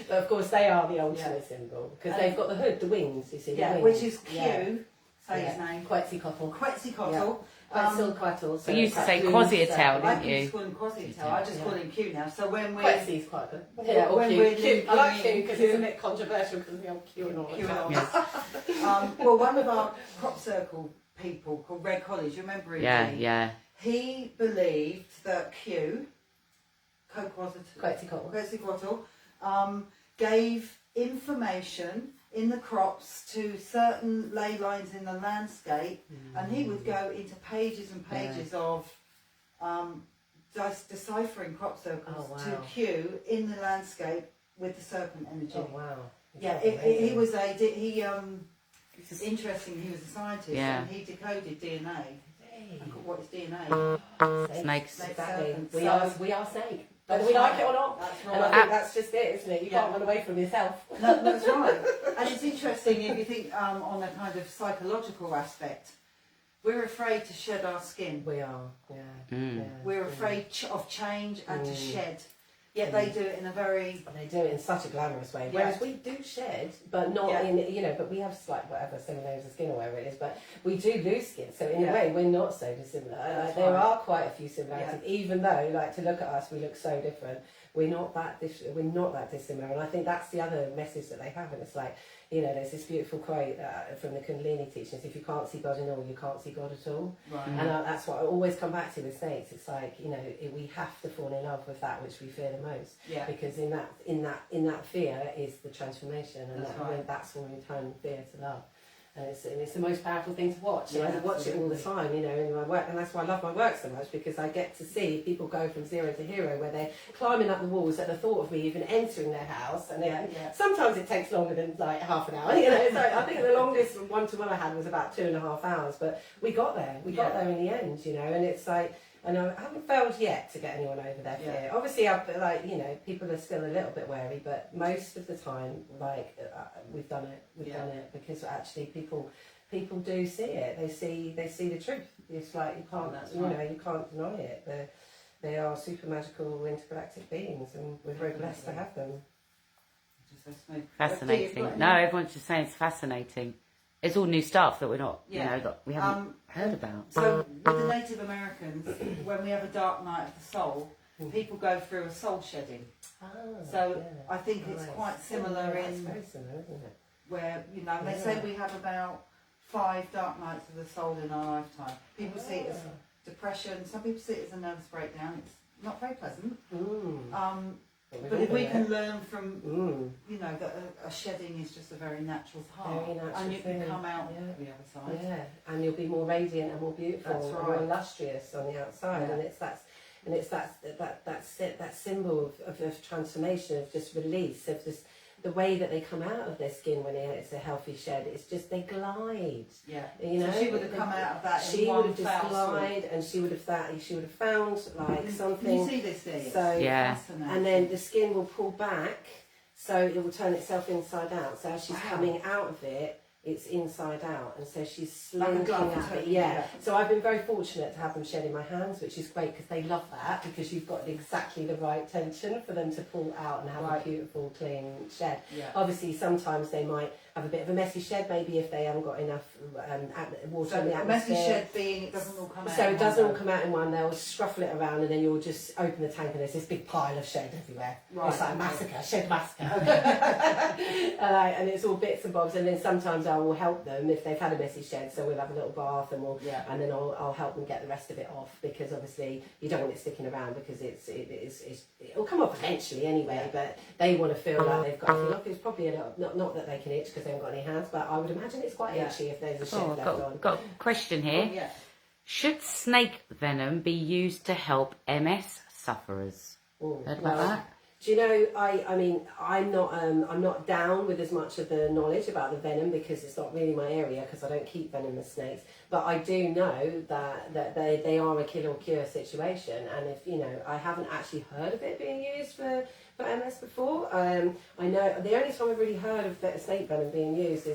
But of course, they are the ultimate symbol, because they've got the hood, the wings. You see, the wings. Which is Q. Say his name. Quetzalcoatl. Quetzalcoatl. Quetzalcoatl. You used to say Quasi-Atel, didn't you? I used to call him Quasi-Atel. I just call him Q now. So when we... Quetzy's quite good. Yeah, or Q. I like Q because it's a bit controversial because we have Q and all. Well, one of our crop circle people called Red College, you remember him? Yeah. He believed that Q, Quetzalcoatl, gave information in the crops to certain ley lines in the landscape, and he would go into pages and pages of deciphering crop circles to Q in the landscape with the serpent energy. Oh wow! He was it's interesting. He was a scientist, and he decoded DNA. And what is DNA? Snakes. Exactly. We are snake. Whether we like it or not. That's right. And I think that's just it, isn't it? You can't run away from yourself. That's right. And it's interesting if you think on a kind of psychological aspect. We're afraid to shed our skin. We are, We're afraid of change and to shed. Yet they do it in a very... They do it in such a glamorous way. Whereas we do shed, but not in, you know, but we have like whatever, 7 layers of skin or whatever it is, but we do lose skin. So in a way, we're not so dissimilar. There are quite a few similarities, even though, like, to look at us, we look so different. We're not that dissimilar. And I think that's the other message that they have. And it's like, you know, there's this beautiful quote from the Kundalini teachings: if you can't see God in all, you can't see God at all. Right. And that's what I always come back to with snakes. It's like, you know, we have to fall in love with that which we fear the most. Yeah. Because in that fear is the transformation, and that's when we turn fear to love. And it's the most powerful thing to watch. Yeah, And I watch it all the absolutely. time, you know, in my work. And that's why I love my work so much, because I get to see people go from zero to hero, where they're climbing up the walls at the thought of me even entering their house. And sometimes it takes longer than like half an hour, you know. So I think the longest one-to-one I had was about 2.5 hours. But we got there. We got there in the end, you know. And it's like, and I haven't failed yet to get anyone over their fear. Obviously, you know, people are still a little bit wary, but most of the time, like, we've done it. We've done it, because actually people do see it. They see the truth. It's like you can't, you can't deny it. They are super magical intergalactic beings, and we're very blessed to have them. Fascinating. No, everyone's just saying it's fascinating. It's all new stuff that we're not, you know, that we haven't heard about. So with the Native Americans, when we have a dark night of the soul, people go through a soul shedding. I think it's quite similar It's very similar, isn't it? where, you know, they say we have about 5 dark nights of the soul in our lifetime. People see it as depression. Some people see it as a nervous breakdown. It's not very pleasant. But if we can learn from, you know, that a shedding is just a very natural part, and you can come out the other side. Yeah, and you'll be more radiant and more beautiful, That's and right. more illustrious on the outside, and it's that symbol of transformation, of just release, of just the way that they come out of their skin when it's a healthy shed. It's just they glide. Yeah, you know. So she would have come out of that. She would have just glide, and she would have found like something. Can you see this there? So yeah, and then the skin will pull back, so it will turn itself inside out. So as she's coming out of it, it's inside out, and so she's slinking up it. Yeah. So I've been very fortunate to have them shed in my hands, which is great, because they love that, because you've got exactly the right tension for them to pull out and have a beautiful, clean shed. Yeah. Obviously, sometimes they might have a bit of a messy shed, maybe if they haven't got enough water in the atmosphere. Messy shed being it doesn't all come out. So it doesn't all come out in one. They'll scruffle it around, and then you'll just open the tank, and there's this big pile of shed everywhere. Right. It's like a massacre, shed massacre. And it's all bits and bobs. And then sometimes I will help them if they've had a messy shed. So we'll have a little bath, and and then I'll help them get the rest of it off, because obviously you don't want it sticking around, because it'll come off eventually anyway. But they want to feel like they've got to feel off. It's probably not that they can itch, because they haven't got any hands, but I would imagine it's quite itchy if there's a shed left on. Got a question here. Should snake venom be used to help MS sufferers? Heard about that? Do you know? I mean, I'm not down with as much of the knowledge about the venom, because it's not really my area, because I don't keep venomous snakes. But I do know that they are a kill or cure situation, and if you know, I haven't actually heard of it being used for MS before. I know the only time I've really heard of snake venom being used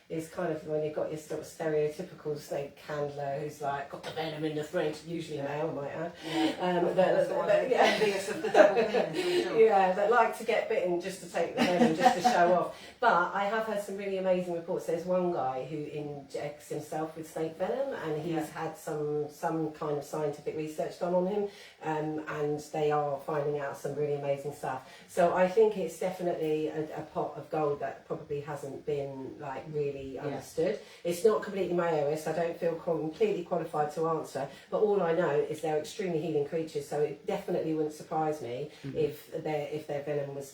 is kind of when you've got your sort of stereotypical snake handler who's like got the venom in the fridge, usually male, I might add. Envious of the double penis. Yeah, that like to get bitten just to take the venom, just to show off. But I have heard some really amazing reports. There's one guy who injects himself with snake venom, and he's had some kind of scientific research done on him, and they are finding out some really amazing stuff. So I think it's definitely a pot of gold that probably hasn't been like really understood. It's not completely my area, so I don't feel completely qualified to answer, but all I know is they're extremely healing creatures, so it definitely wouldn't surprise me if their venom was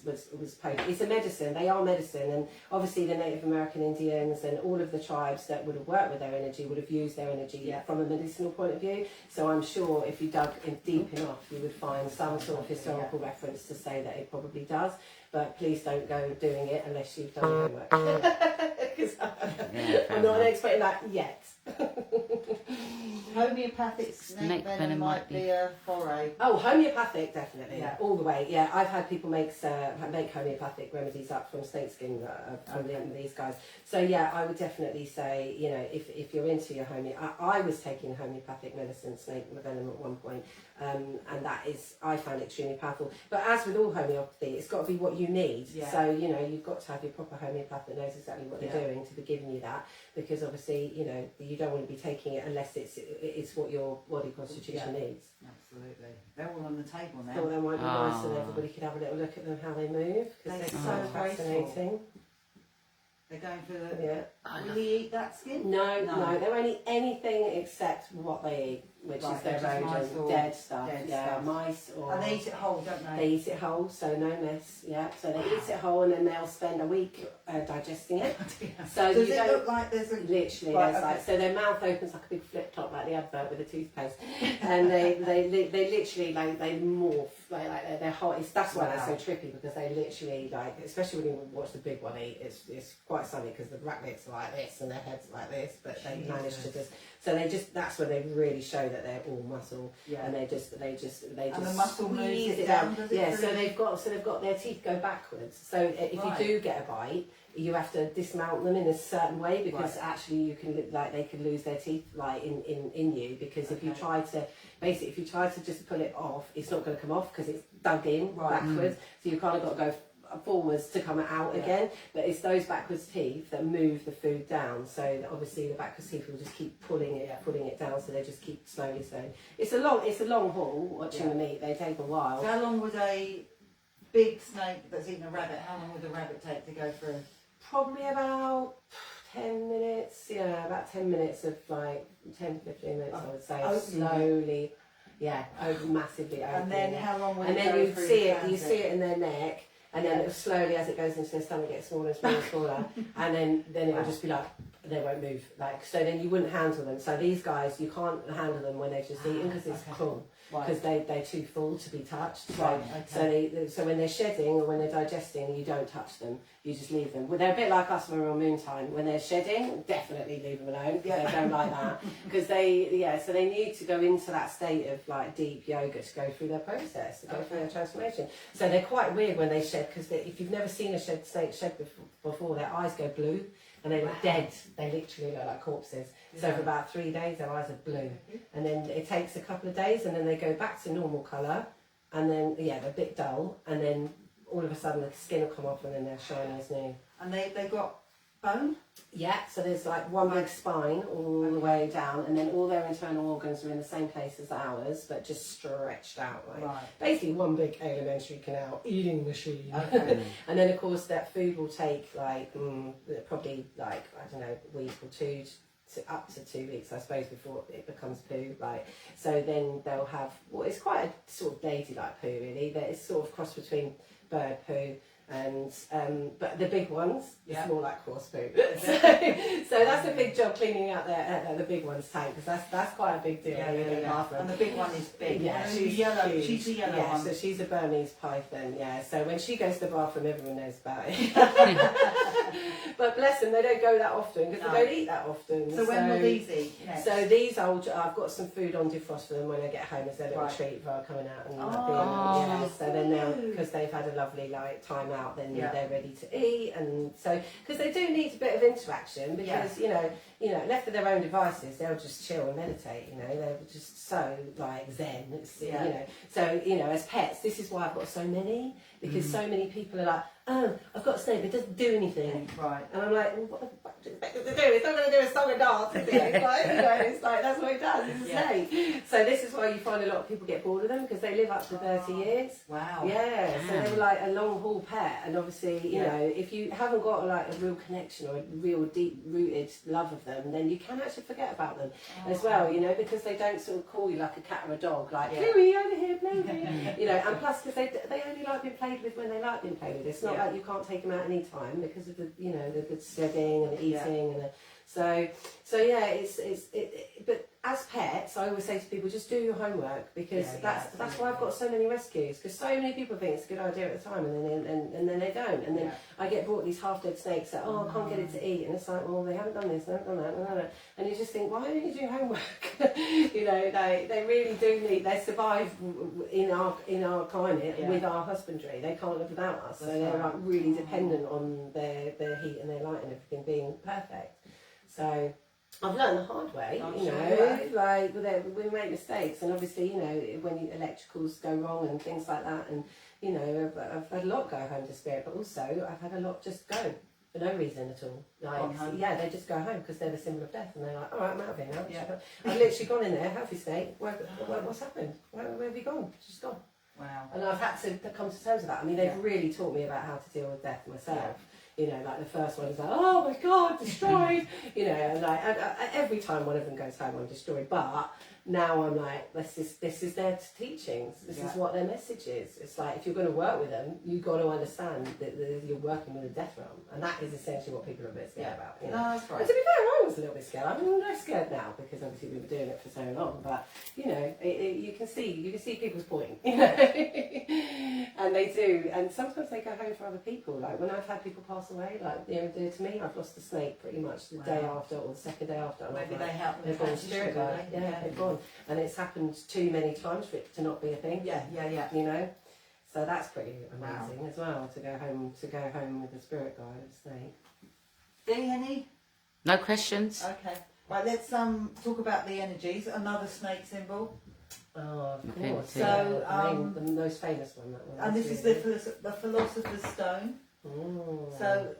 potent. It's a medicine. They are medicine, and obviously the Native American Indians and all of the tribes that would have worked with their energy would have used their energy from a medicinal point of view. So I'm sure if you dug in deep enough, you would find some sort of historical reference to say that it probably does. But please don't go doing it unless you've done your homework. Because I'm not an expert in that yet. Homeopathic snake venom might be a foray. Oh, homeopathic, definitely. All the way. Yeah, I've had people make homeopathic remedies up from snake skin from these guys. So yeah, I would definitely say, you know, if you're into your I was taking homeopathic medicine, snake venom at one point, and I found it extremely powerful. But as with all homeopathy, it's got to be what you need. So, you know, you've got to have your proper homeopath that knows exactly what they're doing to be giving you that, because obviously, you know, you don't want to be taking it unless it's what your body constitution needs. Absolutely. They're all on the table now. Well, that might be nice, and everybody could have a little look at them, how they move, because they're so fascinating. They're going for the... Will he eat that skin? No, they won't eat anything except what they eat. which Right, is their which is mice rodent, or dead stuff. dead Yeah, stuff. mice or. And they eat it whole, don't they? They eat it whole, so no mess. Yeah, so they eat it whole, and then they'll spend a week digesting it. So Does you it don't look like there's a... literally. Right, There's okay. like, so their mouth opens like a big flip top, like the advert with the toothpaste, and they literally like they morph like they're hot. That's why Wow. they're so trippy, because they literally like, especially when you watch the big one eat, it's quite funny because the rat lips are like this and their heads are like this, but they manage to just. So that's where they really show that they're all muscle, Yeah. and they just And the muscle moves squeeze it down, does it? Yeah, through? so they've got their teeth go backwards. So if Right. you do get a bite, you have to dismount them in a certain way, because Right. actually you can they could lose their teeth like in you, because if you Okay. try to just pull it off, it's not going to come off because it's dug in Right. backwards. So you kind of got to go forwards to come out Yeah. again, but it's those backwards teeth that move the food down, so that obviously the backwards teeth will just keep pulling it down, so they just keep slowly. It's a long haul watching them eat. They take a while. So how long would a big snake that's eaten a rabbit, how long would a rabbit take to go through? Probably about 10 minutes, about 10 minutes of like 10 to 15 minutes, I would say, Opening slowly, massively opening. And then how long would And it then go you through see the it, you transit? see it in their neck, and then it'll slowly, as it goes into their stomach, get smaller and smaller and smaller, and then it'll just be like, they won't move, like, so then you wouldn't handle them. So these guys, you can't handle them when they've just eaten, because it's cruel, because they're too full to be touched. So, Right, okay. so when they're shedding or when they're digesting, you don't touch them, you just leave them. Well, they're a bit like us when we're on moon time. When they're shedding, definitely leave them alone, because they don't like that. Because so they need to go into that state of like deep yoga to go through their process, to go through their transformation. So they're quite weird when they shed, because if you've never seen a snake shed before, their eyes go blue. And they look dead. They literally look like corpses. So for about 3 days, their eyes are blue. And then it takes a couple of days, and then they go back to normal colour. And then, they're a bit dull. And then all of a sudden, the skin will come off, and then they're shiny as new. And they got bone? Yeah, so there's like one big spine all the way down, and then all their internal organs are in the same place as ours, but just stretched out. Like basically one big alimentary canal eating machine. Okay. And then of course that food will take like probably like, I don't know, a week or two to up to 2 weeks, I suppose, before it becomes poo. Like, so then they'll have it's quite a sort of dainty like poo, really. That it's sort of cross between bird poo and but the big ones, it's more like horse poo. So that's a big job cleaning out the big one's tank, because that's quite a big deal. And the big one is big. Yeah, she's yellow. She's the yellow one. So she's a Burmese python. Yeah, so when she goes to the bathroom, everyone knows about it. But bless them, they don't go that often, because they don't eat that often. So when will these eat next? So these I've got some food on defrost for them when I get home as their little treat for coming out and being. So then they'll, because they've had a lovely like time out, then they're ready to eat, and so because they do need a bit of interaction, because you know left to their own devices, they'll just chill and meditate. They're just so like zen. It's, so as pets, this is why I've got so many, because so many people are like, oh, I've got a snake, but it doesn't do anything. Right. And I'm like, well, what the fuck do you expect it to do? It's not going to do a song and dance, is it? It's like that's what it does. It's a snake. So this is why you find a lot of people get bored of them, because they live up to 30 years. Wow. Yeah. So they were like a long haul pet, and obviously, you know, if you haven't got like a real connection or a real deep rooted love of them, then you can actually forget about them as well. Because they don't sort of call you like a cat or a dog, like Chloe over here, play here. And plus because they only like being played with when they like being played with. It's not like you can't take them out any time because of the the good sledding and the eating and the, so yeah, but as pets, I always say to people, just do your homework, because that's why I've got so many rescues, because so many people think it's a good idea at the time, and then they don't, and then I get brought these half-dead snakes that I can't get it to eat, and it's like, well, they haven't done this, they haven't done that, and you just think, why don't you do homework? They really do need. They survive in our climate with our husbandry. They can't live without us, so they're like really dependent on their heat and their light and everything being perfect. So I've learned the hard way, like we make mistakes, and obviously, when electricals go wrong and things like that, and I've had a lot go home to spirit, but also I've had a lot just go for no reason at all. Like, they just go home because they're the symbol of death, and they're like, all right, I'm out of here now. I've literally gone in there, healthy snake. What's happened? Where have you gone? Just gone. Wow. And I've had to come to terms with that. I mean, they've really taught me about how to deal with death myself. Like the first one is like, oh my God, destroyed. And like every time one of them goes home, I'm destroyed. But now I'm like, this is their teachings. This is what their message is. It's like, if you're going to work with them, you've got to understand that you're working with a death realm, and that is essentially what people are a bit scared about. You know? No, that's right. And to be fair, I was a little bit scared. I'm less scared now because obviously we've been doing it for so long. But you know, you can see people's point, you know, and they do. And sometimes they go home for other people. Like when I've had people pass away, like to me, I've lost a snake pretty much the day after or the second day after. And Maybe like, they help them they've gone transition, spirit guide. really. Yeah, they've gone, and it's happened too many times for it to not be a thing. Yeah. You know, so that's pretty amazing as well to go home with a spirit guide of snake. Dee, any? No questions? Okay. Right, let's talk about the energies. Another snake symbol. Oh, of Okay, course. so, the most famous one. That one. And this is the Philosopher's Stone. Oh. So,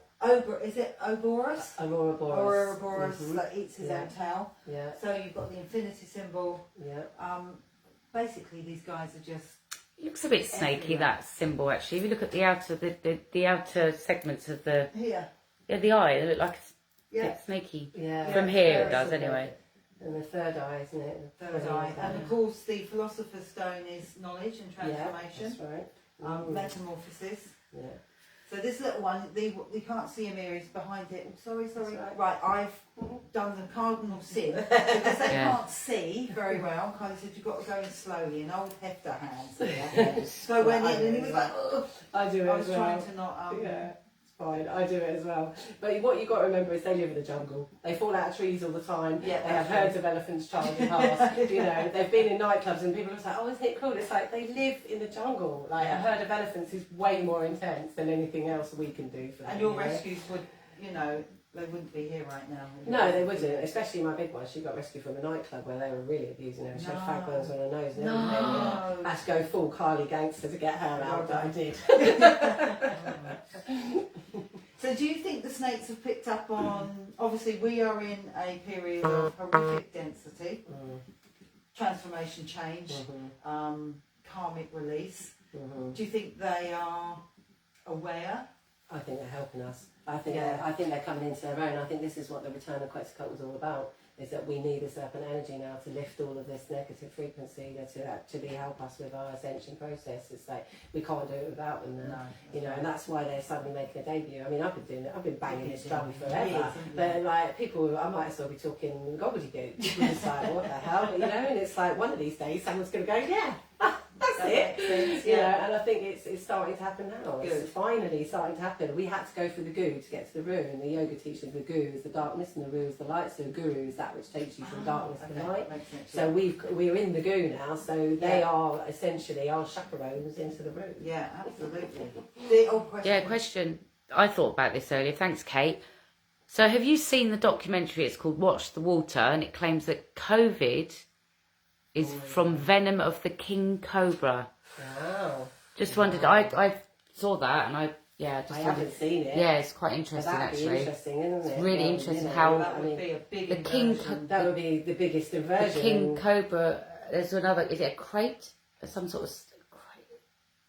is it Ouroboros? Aurora Boreas. Ouroboros that eats his own tail. Yeah. So you've got the infinity symbol. Yeah. Basically, these guys are just. It looks a bit snaky, that symbol, actually. If you look at the outer, the outer segments of the the eye, they look like a bit snaky. Yeah. From here, it does, anyway. And the third eye, isn't it? The Third eye. And of course, the Philosopher's Stone is knowledge and transformation. Yeah, that's right. Metamorphosis. Yeah. So this little one, we can't see him here, he's behind it. Oh, sorry. Right. I've done the cardinal sin because they can't see very well. Kylie said you've got to go in slowly, and old hefter hands. Yeah. So when he was like, ugh, I do it I was as well. trying to not. Yeah. Fine, I do it as well. But what you've got to remember is they live in the jungle. They fall out of trees all the time. Yeah, they have herds of elephants charging past. You know, they've been in nightclubs and people are like, oh, isn't it cool? It's like they live in the jungle. Like a herd of elephants is way more intense than anything else we can do for them. And your rescues would, they wouldn't be here right now. No, they wouldn't. Especially my big one. She got rescued from a nightclub where they were really abusing her. She had fag burns on her nose and everything. No. I had to go full Kylie gangster to get her out, but I did. So do you think the snakes have picked up on, obviously we are in a period of horrific density, transformation change, karmic release. Do you think they are aware? I think they're helping us. I think they're coming into their own. I think this is what the return of Quetzalcoatl was all about, is that we need a serpent energy now to lift all of this negative frequency, to actually help us with our ascension process. It's like we can't do it without them now, and that's why they're suddenly making a debut. I mean, I've been doing it, I've been banging this drum forever, but like people, I might as well be talking gobbledygook. It's like, what the hell, and it's like one of these days someone's going to go, yeah. That's it. And I think it's starting to happen now. It's finally starting to happen. We had to go through the goo to get to the Ru, and the yoga teaches the goo is the darkness and the Ru is the light. So the guru is that which takes you from darkness to light. So we're in the goo now. So they are essentially our chaperones into the Ru. Yeah, absolutely. The old question. Question. I thought about this earlier. Thanks, Kate. So have you seen the documentary? It's called Watch the Water, and it claims that COVID is from venom of the king cobra. Wow. Just wondered, I saw that and I haven't seen it. Yeah, it's quite interesting actually. Interesting, isn't it? It's really interesting how that would be a big the king that would be the biggest inversion. The king cobra. There's another. Is it a crate? Some sort of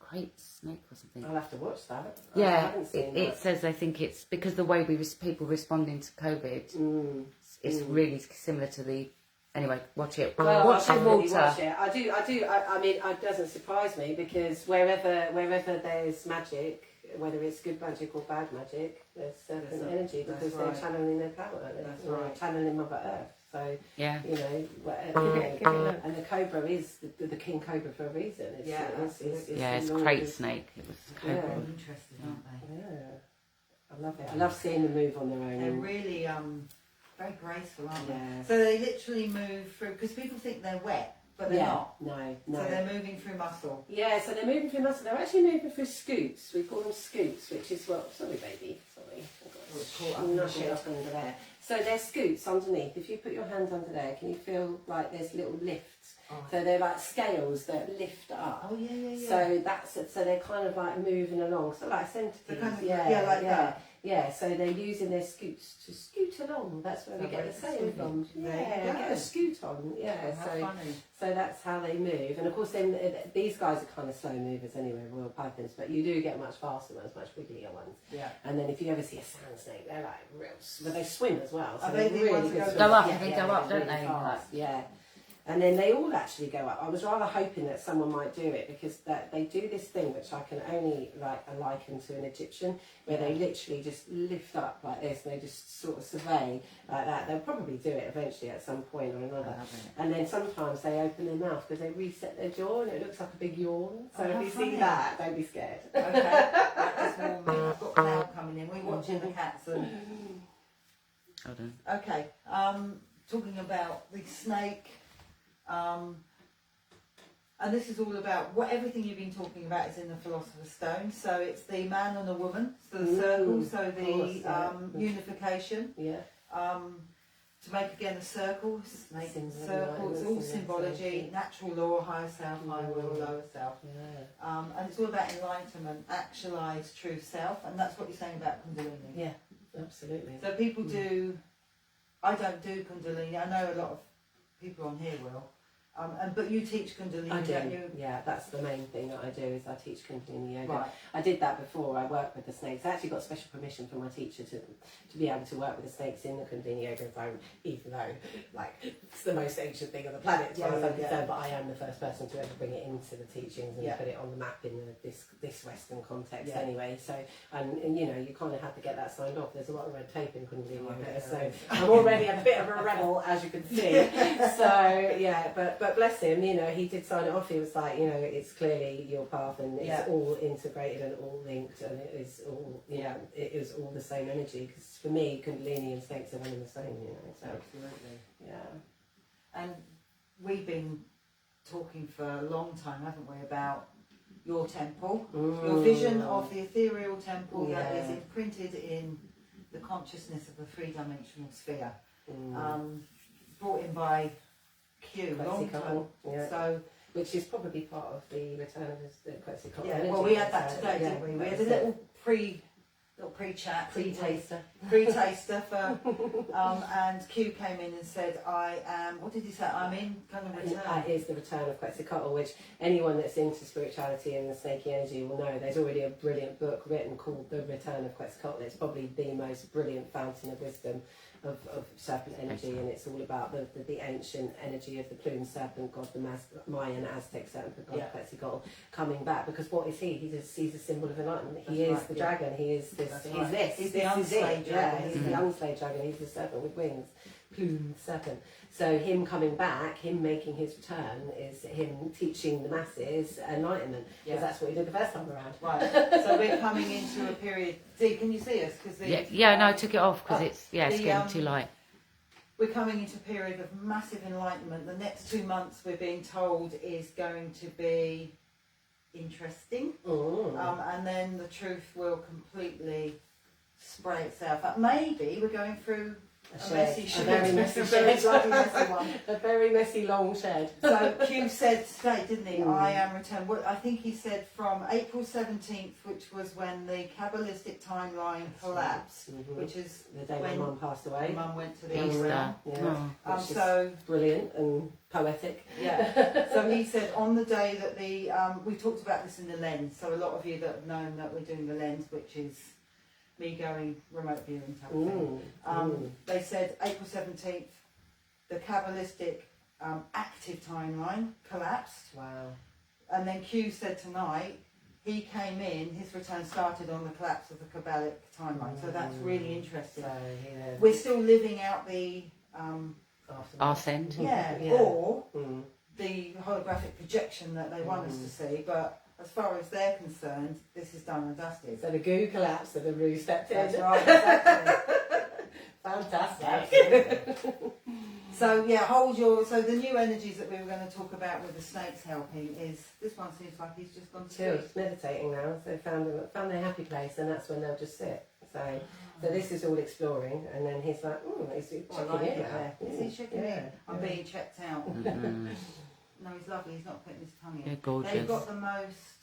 crate snake or something. I'll have to watch that. Yeah, I haven't seen it says I think it's because the way people responding to COVID is really similar to the. Anyway, watch it. Well, watch the water. Watch it. I do. I mean, it doesn't surprise me because wherever there's magic, whether it's good magic or bad magic, there's certain energy because they're channeling their power. They're channeling Mother Earth. So and the cobra is the king cobra for a reason. It's crate snake. It was cobra. They're interesting, aren't they? Yeah, I love it. I love seeing them move on their own. They're really very graceful, aren't they? Yeah. So they literally move through, because people think they're wet, but they're not. No. So they're moving through muscle. Yeah, so they're moving through muscle. They're actually moving through scoots. We call them scoots, which is sorry baby, sorry. Knock it up under there. So they're scoots underneath. If you put your hands under there, can you feel like there's little lifts? Oh. So they're like scales that lift up. Oh yeah. So they're kind of like moving along. So like centipedes. Kind of, like that. Yeah, so they're using their scoots to scoot along. That's where we get the saying from. Yeah, get a scoot on. Yeah, so that's how they move. And of course, then these guys are kind of slow movers anyway, royal pythons. But you do get much faster ones, much wigglier ones. Yeah. And then if you ever see a sand snake, they're like real. But they swim as well. So they really go up? They go up, don't they? Yeah. And then they all actually go up. I was rather hoping that someone might do it, because that they do this thing which I can only liken to an Egyptian, where they literally just lift up like this and they just sort of survey like that. They'll probably do it eventually at some point or another. And then sometimes they open their mouth because they reset their jaw and it looks like a big yawn. So if you see that, don't be scared. Okay, that is warming. I've got cloud coming in. We're watching the cats and... Hold on. Okay, talking about the snake, and this is all about what everything you've been talking about is in the Philosopher's Stone. So it's the man and the woman, so the circle, so the unification. Yeah. To make again a circle, snake circle, it's all symbology, natural law, higher self, higher will, lower self. Yeah. And it's all about enlightenment, actualised true self, and that's what you're saying about Kundalini. Yeah, absolutely. So people do, I don't do Kundalini, I know a lot of people on here will, but you teach Kundalini, I do, don't you? yeah, that's the main thing that I do, is I teach Kundalini yoga. Right. I did that before, I worked with the snakes. I actually got special permission from my teacher to be able to work with the snakes in the Kundalini yoga environment, even though, like, it's the most ancient thing on the planet as far as I'm concerned, but I am the first person to ever bring it into the teachings and put it on the map in this Western context anyway. So, and you know, you kind of have to get that signed off. There's a lot of red tape in Kundalini yoga, so I'm already a bit of a rebel, as you can see. So, yeah, but bless him, you know, he did sign it off. He was like, you know, it's clearly your path and it's all integrated and all linked, and it is all, you know, it is all the same energy. Because for me, Kundalini and snakes are one and the same, you know. So, absolutely. yeah. And we've been talking for a long time, haven't we, about your temple, your vision of the ethereal temple that is imprinted in the consciousness of the three-dimensional sphere, brought in by Q, long time. So, which is probably part of the return of the Quetzalcoatl. yeah, well, we had that today, didn't we? We had a little pre-chat, pre-taster for, and Q came in and said, I am, what did he say? I'm in kind of return. That is the return of Quetzalcoatl, which anyone that's into spirituality and the snaky energy will know. There's already a brilliant book written called The Return of Quetzalcoatl. It's probably the most brilliant fountain of wisdom of serpent energy, and it's all about the ancient energy of the plumed serpent god, the Mayan Aztec serpent god Quetzalcoatl coming back. Because what is he? He's a symbol of enlightenment. He is the dragon. He is this. He's the unslayed dragon. He's the unslayed dragon. He's the serpent with wings, plumed serpent. So him coming back, him making his return, is him teaching the masses enlightenment. Because that's what he did the first time around. Right. So we're coming into a period. Dee, can you see us? Cause no, I took it off because it's getting too light. We're coming into a period of massive enlightenment. The next 2 months, we're being told, is going to be interesting. And then the truth will completely spray itself up. Maybe we're going through a very messy one. A very messy long shed. So Q said today, didn't he? I am returned. Well, I think he said from April 17th, which was when the Kabbalistic timeline collapsed, which is the day when my mum passed away. Mum went to the Easter. So brilliant and poetic. Yeah. So he said on the day that we talked about this in the lens. So a lot of you that have known that we're doing the lens, which is me going remote viewing type thing. They said April 17th, the Kabbalistic active timeline collapsed. Wow. And then Q said tonight, he came in, his return started on the collapse of the Kabbalic timeline. So that's really interesting. So, we're still living out the Ascend. or the holographic projection that they want us to see, but as far as they're concerned, this is done and dusted. So the goo collapsed and the roo stepped in. That's right, exactly. Fantastic. So so the new energies that we were going to talk about with the snakes helping is, this one seems like he's just gone to sleep. He's meditating now, so found their happy place, and that's when they'll just sit. So this is all exploring, and then he's like, he's checking in there. Is he checking in? I'm being checked out. No, he's lovely. He's not putting his tongue in. They're gorgeous. They've got the most.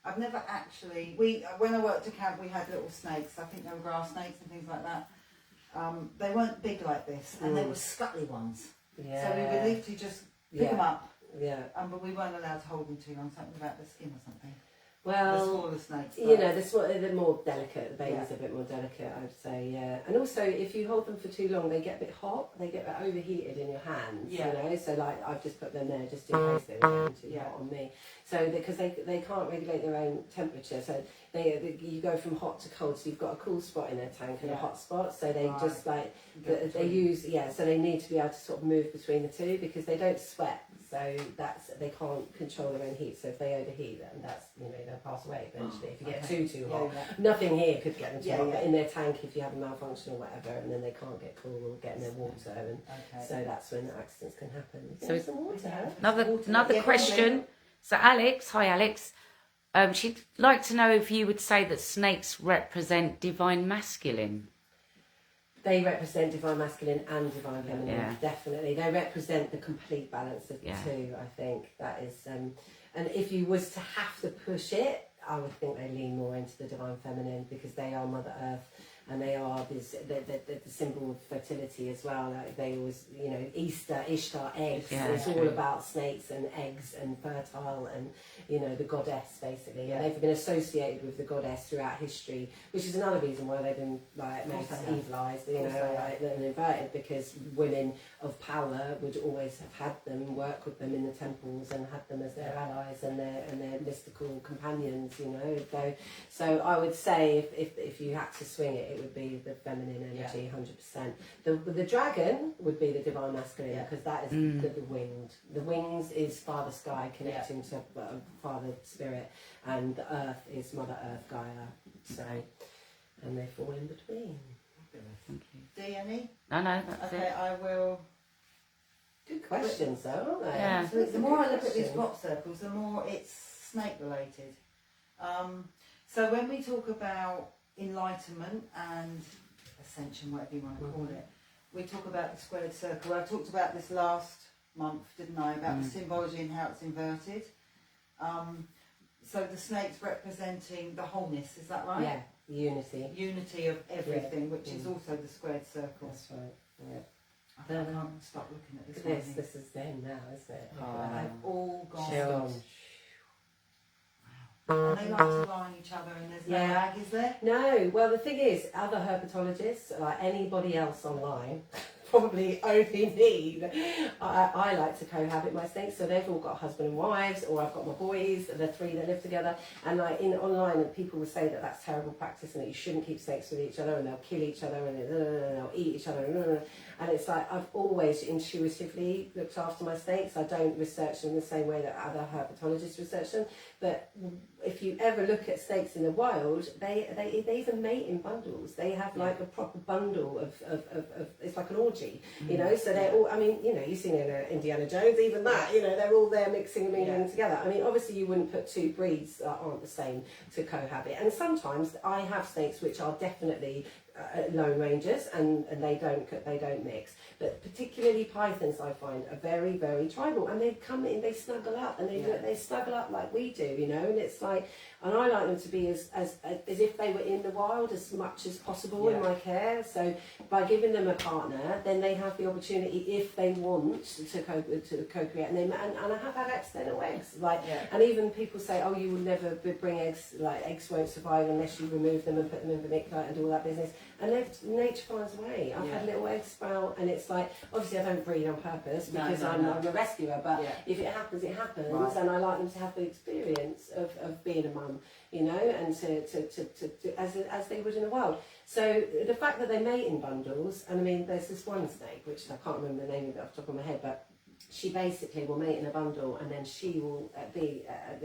I've never actually. When I worked at camp, we had little snakes. I think they were grass snakes and things like that. They weren't big like this, and they were scuttly ones. Yeah. So we would literally just pick them up. Yeah. But we weren't allowed to hold them too long. Something about the skin or something. Well, smaller snakes. you know, they're more delicate. The babies Yeah. are a bit more delicate, I'd say, yeah. And also, if you hold them for too long, they get a bit hot. They get a bit overheated in your hands, Yeah. you know. So, like, I've just put them there just in case they were getting too Yeah. hot on me. So, because they can't regulate their own temperature, so you go from hot to cold. So you've got a cool spot in their tank and a Yeah. hot spot. So they Right. just like Go they between. use So they need to be able to sort of move between the two because they don't sweat. So they can't control their own heat. So if they overheat, then that's, you know, they'll pass away eventually. If you get Okay. too Yeah, hot, yeah. nothing here could get them too Yeah, hot. yeah. But in their tank, if you have a malfunction or whatever, and then they can't get cool or get in their water, and Okay. so that's when accidents can happen. So Yeah, some water. Another Yeah, question. So Alex, hi Alex. She'd like to know if you would say that snakes represent divine masculine. They represent divine masculine and divine feminine, Yeah. definitely. They represent the complete balance of the Yeah. two, I think. That is, and if you was to have to push it, I would think they lean more into the divine feminine because they are Mother Earth and they are the symbol of fertility as well. Like they always, you know, Ishtar, eggs. Yeah, It's all true. about snakes and eggs and fertile and, you know, the goddess basically. Yeah. And they've been associated with the goddess throughout history, which is another reason why they've been like made course they have. evilized, you Of course know, they have. like, and inverted because women of power would always have had them, work with them in the temples and had them as their allies and their mystical companions, you know. So I would say if you had to swing it, it would be the feminine energy, 100%. The dragon would be the divine masculine because that is the winged. The wings is Father Sky connecting to Father Spirit, and the earth is Mother Earth Gaia. So, and they fall in between. Thank you. DNA? No, that's Okay, it. I will. Good questions, though, aren't they? Yeah. So the more I look at these crop circles, the more it's snake related. So when we talk about enlightenment and ascension, whatever you want to call it, we talk about the squared circle. I talked about this last month, didn't I, about the symbology and how it's inverted. So the snake's representing the wholeness, is that right? Yeah, unity. Unity of everything, which is also the squared circle. That's right. Yeah. I can't stop looking at this one. This is them now, isn't it? They've all gone. Sharon. And they like to lie on each other, and there's no Yeah. ag, is there? No, well the thing is, other herpetologists, like anybody else online, probably only me. I like to cohabit my snakes, so they've all got husband and wives, or I've got my boys, the three that live together. And like in online, people will say that that's terrible practice and that you shouldn't keep snakes with each other, and they'll kill each other and they'll eat each other. And it's like I've always intuitively looked after my snakes. I don't research them the same way that other herpetologists research them. But if you ever look at snakes in the wild, they even mate in bundles. They have like a proper bundle of it's like an orgy, you know. So they're all. I mean, you know, you've seen in Indiana Jones, even that, you know, they're all there mixing and mingling together. I mean, obviously you wouldn't put two breeds that aren't the same to cohabit. And sometimes I have snakes which are definitely lone rangers and they don't mix, but particularly pythons I find are very, very tribal, and they come in, they snuggle up, and they snuggle up like we do, you know. And it's like, and I like them to be as if they were in the wild as much as possible in my care. So by giving them a partner, then they have the opportunity, if they want to co-create, and I have had accidental eggs, like, and even people say, oh, you will never bring eggs, like eggs won't survive unless you remove them and put them in vermiculite and do all that business. And nature finds a way. I've had little eggs sprout, and it's like, obviously I don't breed on purpose because I'm a rescuer, but if it happens, it happens. Right. And I like them to have the experience of being a mum, you know, and to as they would in the wild. So the fact that they mate in bundles, and I mean, there's this one snake, which I can't remember the name of it off the top of my head, but she basically will mate in a bundle, and then she will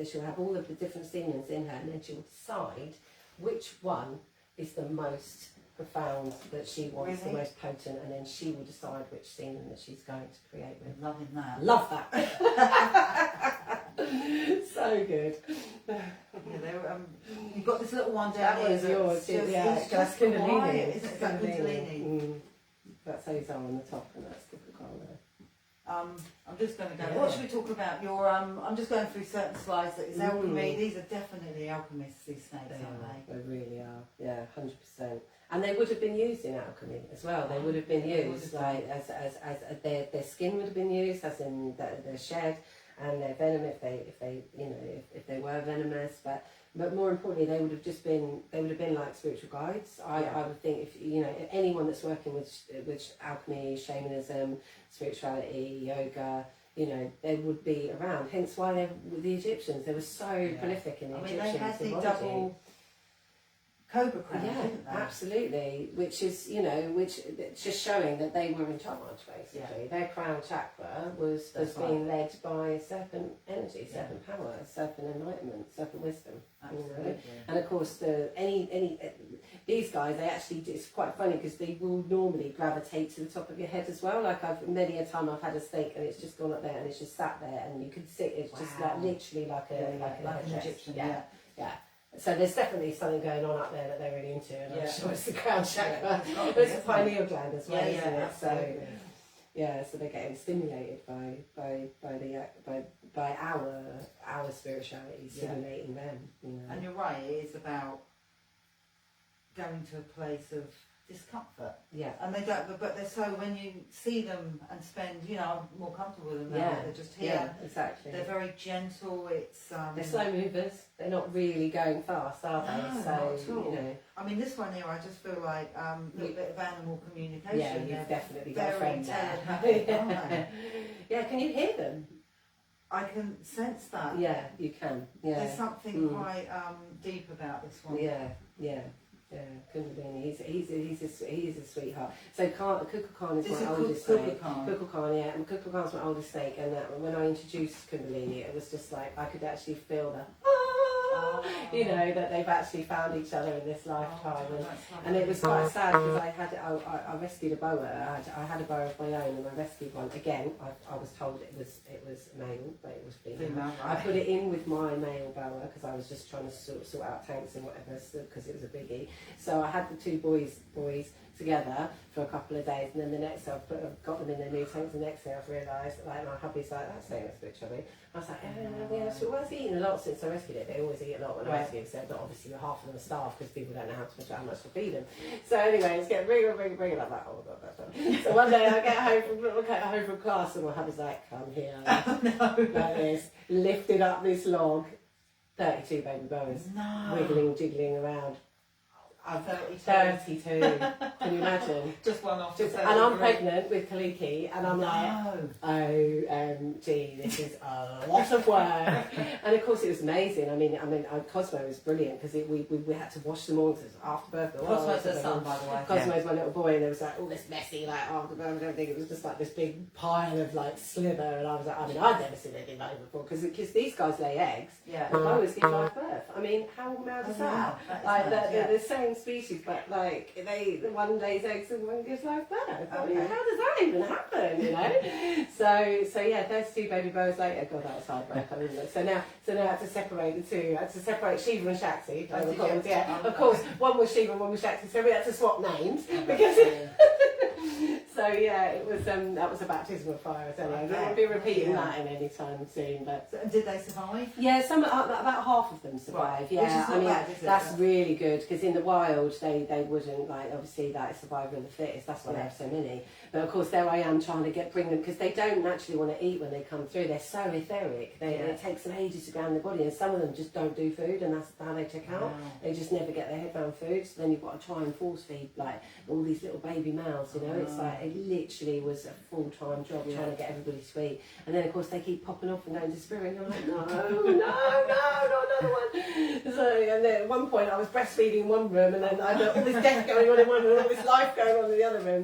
she'll have all of the different semens in her, and then she will decide which one is the most profound, that she wants, the most potent, and then she will decide which semen that she's going to create with. Loving that. Love that. So good. You've got this little one down That here. was yours. It's just Kundalini. quiet, isn't it? That Kundalini. That's Ozone on the top, and that's typical there. I'm just going to go. What should we talk about? Your I'm just going through certain slides. That is alchemy. These are definitely alchemists. These snakes, aren't they? They really are. Yeah, 100%. And they would have been used in alchemy as well. They would have been used like as their skin would have been used, as in their shed, and their venom if they were venomous, but more importantly, they would have been like spiritual guides. I would think if anyone that's working with alchemy, shamanism, spirituality, yoga, they would be around. Hence why the Egyptians, they were so prolific in the Egyptian they had the symbology. double cobra crown, Yeah, didn't they? absolutely. Which is, which just showing that they were in charge, basically. Their crown chakra was being led by serpent energy, serpent power, serpent enlightenment, serpent wisdom. Absolutely. And of course, these guys, it's quite funny because they will normally gravitate to the top of your head as well. Like many a time I've had a snake and it's just gone up there and it's just sat there and you can see it's just like literally like an Egyptian. Yeah. So there's definitely something going on up there that they're really into, and I'm sure it's the crown chakra. Yeah, It's the pineal gland as well, isn't it? Absolutely. So they're getting stimulated by our spirituality, stimulating them. And you're right, it is about going to a place of discomfort. Yeah. And they don't, but they're so, when you see them and spend, I'm more comfortable with them now. They're just here. Yeah, exactly. They're very gentle. It's they're slow movers. They're not really going fast, are they? No, So not at all. I mean, this one here, I just feel like a little bit of animal communication. Yeah, you've definitely got a very friend there. telepathic, aren't they? Yeah, can you hear them? I can sense that. Yeah, you can. Yeah. There's something quite deep about this one. Yeah, Kundalini. He's a sweetheart. So Kukulkan is my oldest snake. Kukulkan, yeah, and Kukulkan's my oldest snake. And when I introduced Kundalini, it was just like I could actually feel that they've actually found each other in this lifetime. And it was quite sad because I rescued a boa. I had a boa of my own, and I rescued one. Again, I was told it was male, but it was female. Right. I put it in with my male boa because I was just trying to sort out tanks and whatever, because it was a biggie. So I had the two boys together for a couple of days, and then the next day I got them in their new tanks. The next day I've realised, like, my hubby's like, that's saying that's a bit chubby. I was like, well, it's eaten a lot since I rescued it. They always eat a lot when I rescue them, so not obviously half of them are starved because people don't know how much to feed them. So anyway, it's getting bigger, like that. Oh god, that's fun. So one day I get home from class, and my hubby's like, come here, like this, lifted up this log, 32 baby boas, wiggling, jiggling around. I'm 32. Can you imagine? Just one off. And I'm pregnant with Kaliki, and I'm like, OMG, this is a lot of work. And of course, it was amazing. I mean, Cosmo was brilliant because we had to wash them all because after birth. Cosmo's her son, by the way. Cosmo's my little boy, and there was like all this messy, like after birth and everything. It was just like this big pile of like slither, and I was like, I'd never seen anything like it before because these guys lay eggs. Yeah. And boas give live birth. I mean, how mad is that? Like they're the same species, but like one lays eggs and one gives live birth. I mean, how does that even happen? So yeah, 32 baby boas later. God, that was hard work. I mean, so now I had to separate the two. I had to separate Shiva and Shakti. Of course, one was Shiva and one was Shakti. So we had to swap names because. So yeah, it was that was a baptism of fire. So I won't be repeating that in any time soon. But did they survive? Yeah, about half of them survived. Right. Yeah, I mean that's really good because in the wild they wouldn't, like, obviously that is survival of the fittest. That's why they have so many. But of course there I am trying to bring them because they don't naturally want to eat when they come through. They're so etheric. It takes them ages to ground their body, and some of them just don't do food, and that's how they check out. Wow. They just never get their head around food. So then you've got to try and force feed like all these little baby mouths. It's like it literally was a full-time job trying to get everybody to eat. And then of course they keep popping off and going to spirit, and you're like, no, not another one. So and then at one point I was breastfeeding in one room, and then I had all this death going on in one room, all this life going on in the other room.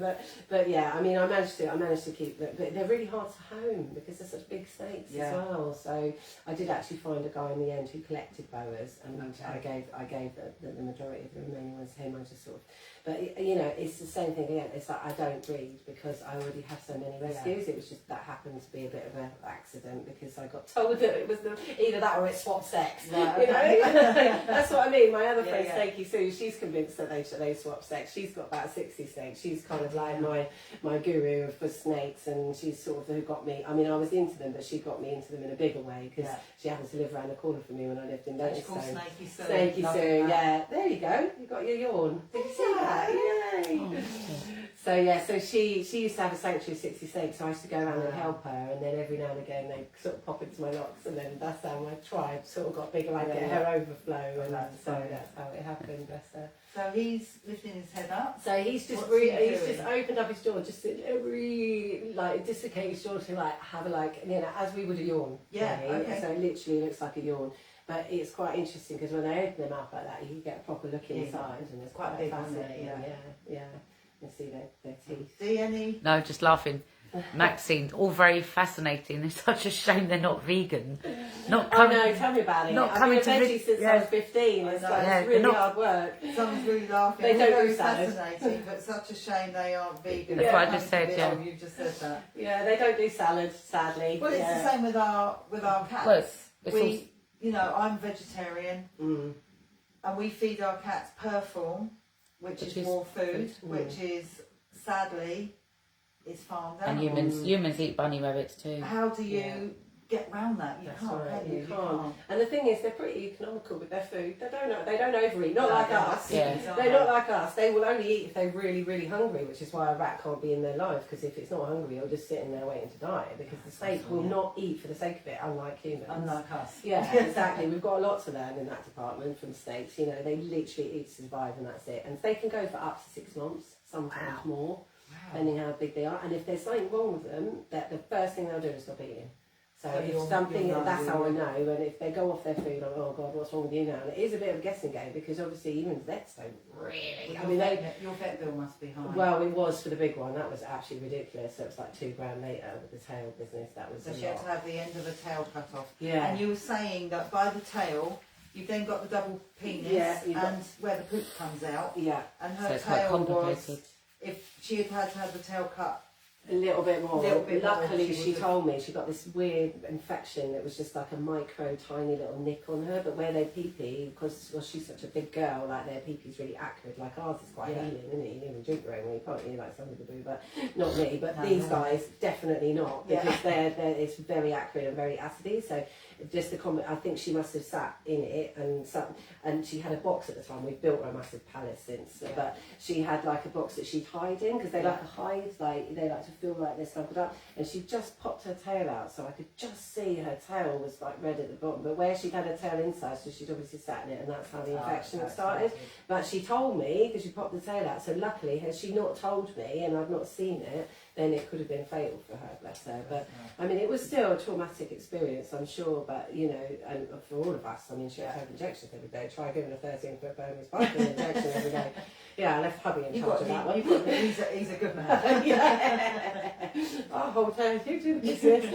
But yeah, I mean I managed to keep them, but they're really hard to home because they're such big snakes as well. So I did actually find a guy in the end who collected boas, and I gave the majority of the remaining ones to him. I just sort of, but it's the same thing again. It's like I don't breed because I already have so many rescues. It was just that happened to be a bit of an accident because I got told that it was either that or it swapped sex. That's what I mean. My other friend Snakey Sue, she's convinced that they swap sex. She's got about 60 snakes. She's kind of like my guru for snakes, and she's sort of who got me. I mean, I was into them, but she got me into them in a bigger way because she happened to live around the corner from me when I lived in Leytonstone. Snakey Sue. Snakey Sue, yeah. There you go. You got your yawn. Did you see that? Yay! So yeah, so she used to have a sanctuary of 60 snakes, so I used to go around and help her, and then every now and again they sort of pop into my locks, and then that's how my tribe sort of got bigger, like get her overflow, and so that's how it happened, bless her. So he's lifting his head up. So he's just just opened up his jaw, just like dislocate his jaw to like have a like, you know, as we would a yawn. Yeah, really. okay. So it literally looks like a yawn. But it's quite interesting because when they open them up like that, you can get a proper look inside, and it's quite big, fascinating. isn't it? Yeah. You see their teeth. See any? No, just laughing. Maxine, all very fascinating. It's such a shame they're not vegan. Not coming. Oh no, tell me about it. Not I've coming been a to veggie since I was 15. It's, it's really hard work. Someone's really laughing. They don't very do salad. fascinating, but such a shame they aren't vegan. That's what I just said, Oh, you just said that. Yeah, they don't do salad, sadly. Well, it's the same with our cats. Well, it's you know, I'm vegetarian, and we feed our cats perform, which is raw food, which is sadly is farmed and animals. humans eat bunny rabbits too. How do you get round that? You That's can't. right, Can you? you can't. And the thing is, they're pretty economical with their food. They don't overeat. Not like us. Yeah. They're not like us. They will only eat if they're really, really hungry, which is why a rat can't be in their life, because if it's not hungry, it'll just sit in there waiting to die, because the snake will not eat for the sake of it, unlike humans. Unlike us. Yeah, exactly. We've got a lot to learn in that department from snakes. You know, they literally eat to survive, and that's it. And they can go for up to 6 months, sometimes more, depending how big they are. And if there's something wrong with them, that the first thing they'll do is stop eating. So if something, that's how I know. And if they go off their food, I'm oh God, what's wrong with you now? And it is a bit of a guessing game, because obviously even vets don't really. I mean, your vet bill must be high. Well, it was for the big one. That was absolutely ridiculous. So it was like £2,000 later with the tail business. That was. So she had to have the end of the tail cut off. Yeah. And you were saying that by the tail, you've then got the double penis and where the poop comes out. Yeah. And So her it's quite tail complicated. was, if she had had to have the tail cut. A little bit more. Luckily, more, she told me she got this weird infection that was just like a micro, tiny little nick on her. But where they pee-pee, because she's such a big girl, like their pee-pee's really acrid. Like ours is quite healing, isn't it? You can even drink your own when you can't, you like some people do, but not me. But these guys definitely not, because they're it's very acrid and very acidy. So just the comment, I think she must have sat in it, and she had a box at the time. We've built her a massive palace since, but she had like a box that she'd hide in, because they like to hide, like they like to feel like they're snuggled up, and she just popped her tail out, so I could just see her tail was like red at the bottom, but where she'd had her tail inside, so she'd obviously sat in it, and that's how the infection had started. But she told me, because she popped the tail out, so luckily had she not told me and I've not seen it, then it could have been fatal for her, bless her. But I mean, it was still a traumatic experience, I'm sure, but you know, and for all of us, I mean, she had to have injections every day. Try giving a 13-foot Burmese python injection every day. Yeah, I left hubby in charge of that one. He's a good man. I'll hold her, you do the business.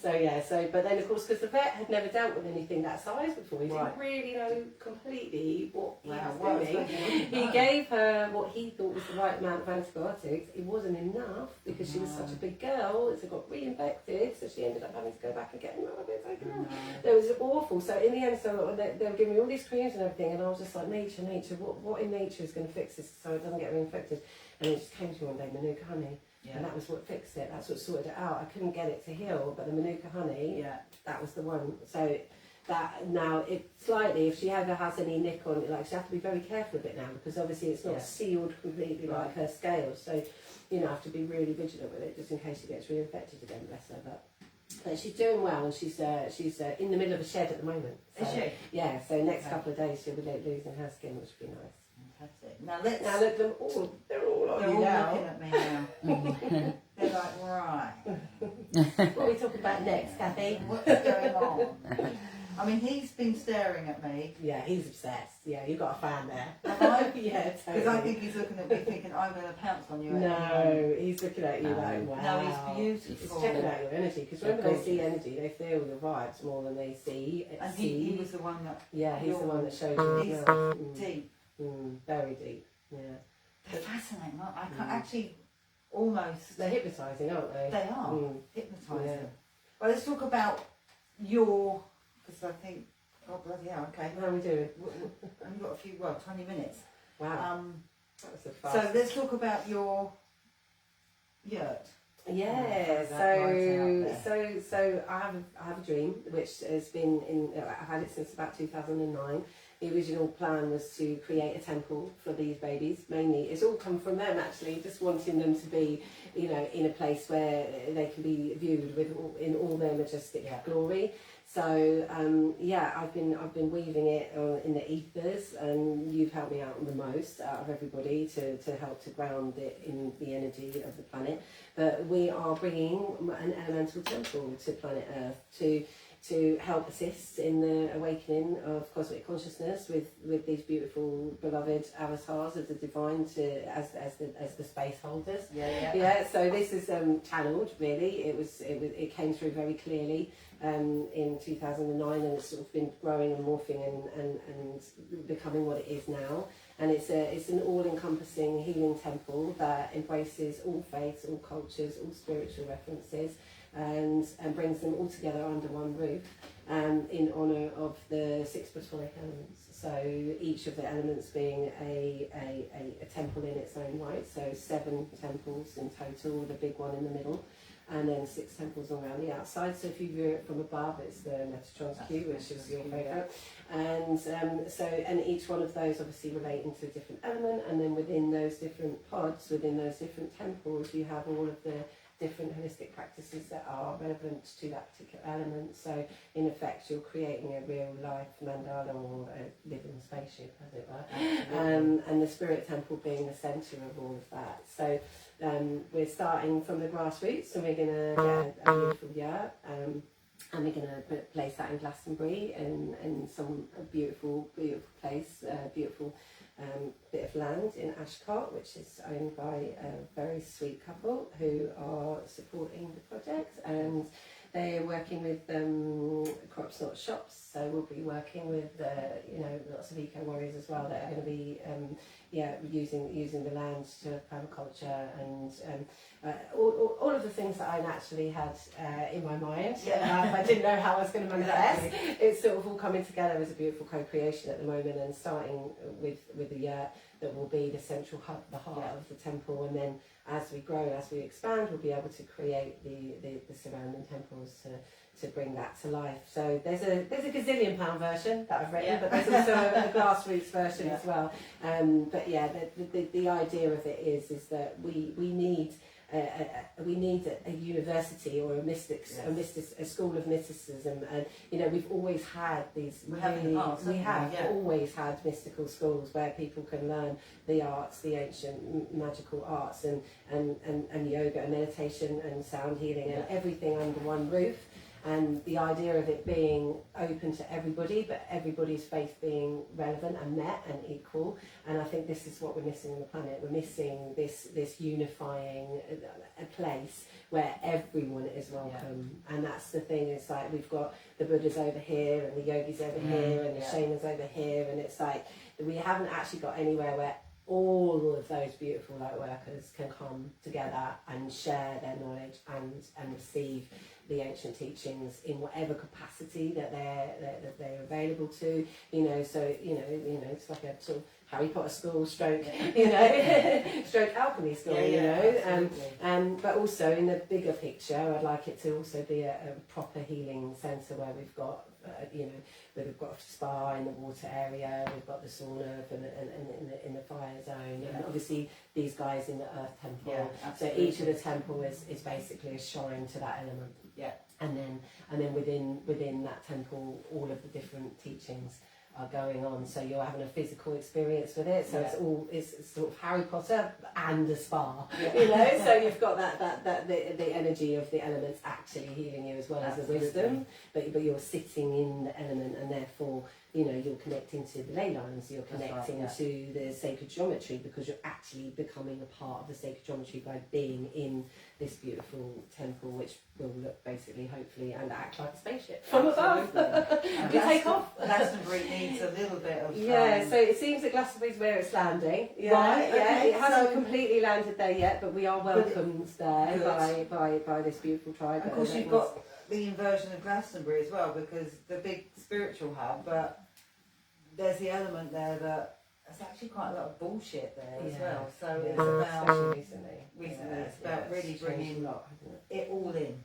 But then of course, because the vet had never dealt with anything that size before, he didn't really know completely what he was doing. He gave her what he thought was the right amount of antibiotics. It wasn't enough, because she was such a big girl, so got reinfected, so she ended up having to go back and get another bit taken off. It was awful. So in the end, they were giving me all these creams and everything, and I was just like, nature, what in nature is going to fix this so it doesn't get reinfected? And it just came to me one day, Manuka honey. And that was what fixed it. That's what sorted it out. I couldn't get it to heal, but the Manuka honey, that was the one. So that now, if she ever has any nick on it, like she has to be very careful of it now, because obviously it's not sealed completely like her scales. So you know, have to be really vigilant with it, just in case it gets reinfected again, bless her. But she's doing well, and she's in the middle of a shed at the moment. So, is she? Yeah. So next couple of days she'll be losing her skin, which will be nice. Fantastic. Now look, they're all on you now. Looking at me now. They're like, right. What are we talking about next, Kathy? What's going on? I mean, he's been staring at me. Yeah, he's obsessed. Yeah, you've got a fan there. Have I? Yeah, totally. Because I think he's looking at me thinking, I'm going to pounce on you. No, he's looking at you like, wow. No, he's beautiful. He's checking out your energy, because when they see energy, they feel your vibes more than they see. And he was the one that... Yeah, he's the one that showed you. He's deep. Very deep, yeah. They're fascinating. I can't actually almost... They're hypnotising, aren't they? They are. Hypnotising. Yeah. Well, let's talk about your... Because I think... Oh, bloody hell, okay. How are we doing? I've got 20 minutes. Wow. That was a so let's talk about your yurt. Yeah, so I have a dream which has been I've had it since about 2009. the original plan was to create a temple for these babies. Mainly, it's all come from them actually, just wanting them to be, you know, in a place where they can be viewed in all their majestic glory. So yeah, I've been weaving it in the ethers, and you've helped me out the most out of everybody to help to ground it in the energy of the planet. But we are bringing an elemental temple to planet Earth to help assist in the awakening of cosmic consciousness with these beautiful beloved avatars of the divine as the space holders. So this is channeled really. It came through very clearly in 2009, and it's sort of been growing and morphing and becoming what it is now. And it's an all-encompassing healing temple that embraces all faiths, all cultures, all spiritual references, and brings them all together under one roof, in honour of the 6 platonic elements. So each of the elements being a temple in its own right. So 7 temples in total, the big one in the middle, and then 6 temples around the outside. So if you view it from above, it's the Metatron's Q, which is your favourite. And each one of those obviously relating to a different element, and then within those different pods, within those different temples, you have all of the different holistic practices that are relevant to that particular element. So in effect, you're creating a real life mandala, or a living spaceship, as it were. And the spirit temple being the centre of all of that. So we're starting from the grassroots, and we're going to get a beautiful yurt, and we're going to place that in Glastonbury, in some beautiful place, beautiful bit of land in Ashcott, which is owned by a very sweet couple who are supporting the project, and they're working with Crops Not Shops. So we'll be working with lots of eco warriors as well that are going to be using the land to permaculture and all of the things that I naturally had in my mind. I didn't know how I was going to manifest. It's sort of all coming together as a beautiful co-creation at the moment, and starting with the yurt that will be the central hub, the heart of the temple, and then as we grow, as we expand, we'll be able to create the surrounding temples to bring that to life. So there's a gazillion pound version that I've written, but there's also a grassroots version as well. But yeah, the idea of it is that we need a university or a school of mysticism, and we've always had these. We have always had mystical schools where people can learn the arts, the ancient magical arts, and yoga and meditation and sound healing and everything under one roof. And the idea of it being open to everybody, but everybody's faith being relevant and met and equal. And I think this is what we're missing on the planet. We're missing this unifying a place where everyone is welcome. And that's the thing. It's like we've got the Buddhas over here and the yogis over here and the shamans over here, and it's like we haven't actually got anywhere where all of those beautiful light workers can come together and share their knowledge and receive the ancient teachings in whatever capacity that they're available to. So it's like a sort of Harry Potter school stroke stroke alchemy school. But also in the bigger picture, I'd like it to also be a proper healing centre where we've got where we've got a spa in the water area, we've got the sauna in the fire zone, and obviously these guys in the earth temple. So each of the temple is basically a shrine to that element. And then within that temple, all of the different teachings are going on. So you're having a physical experience with it. So it's sort of Harry Potter and a spa. So you've got the energy of the elements actually healing you as well as the wisdom. But you're sitting in the element, and therefore you're connecting to the ley lines, you're connecting to the sacred geometry, because you're actually becoming a part of the sacred geometry by being in this beautiful temple, which will look basically, hopefully, and act like a spaceship from above. You take off. Glastonbury needs a little bit of... so it seems that Glastonbury's where it's landing. It hasn't completely landed there yet, but we are welcomed there by this beautiful tribe. Of course, you've got the inversion of Glastonbury as well, because the big spiritual hub, but there's the element there that there's actually quite a lot of bullshit there as well. So it's about recently it's about really bringing it all in.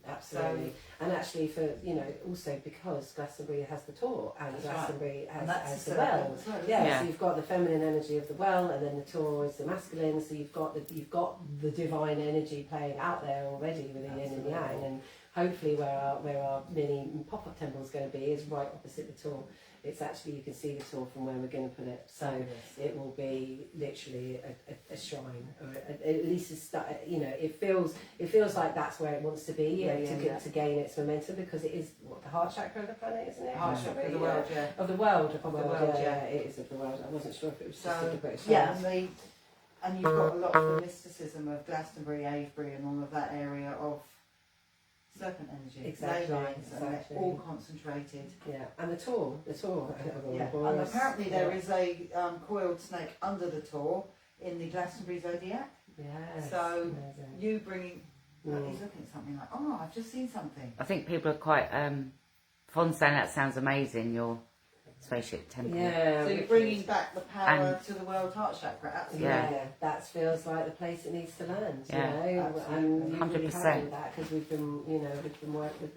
Absolutely. And actually for, you know, also because Glastonbury has the Tor and That's Glastonbury And has that's the well. Yeah. So you've got the feminine energy of the well, and then the Tor is the masculine. So you've got the divine energy playing out there already with the yin and the yang. And hopefully where our mini pop-up temple is going to be is right opposite the Tor. It's actually, you can see the Tor from where we're going to put it. So it will be literally a shrine, or at least you know, it feels like that's where it wants to be to gain its momentum, because it is the heart chakra of the planet, isn't it? Heart chakra of the world, Of the world, it is of the world. I wasn't sure if it was just So, of the British yeah, Isles. and you've got a lot of the mysticism of Glastonbury, Avebury, and all of that area of serpent energy, Exactly, ley lines, and exactly. they're all concentrated. Yeah, and the Tor. Yeah, and apparently there is a coiled snake under the Tor in the Glastonbury zodiac. Yes. So amazing. you bringing, he's looking at something like, oh, I've just seen something. I think people are quite fond saying that sounds amazing, your spaceship temple. Yeah. So you're bringing back the power to the world heart chakra, absolutely. Yeah, that feels like the place it needs to land. Yeah, you know, and you really 100%. have done that, because we've been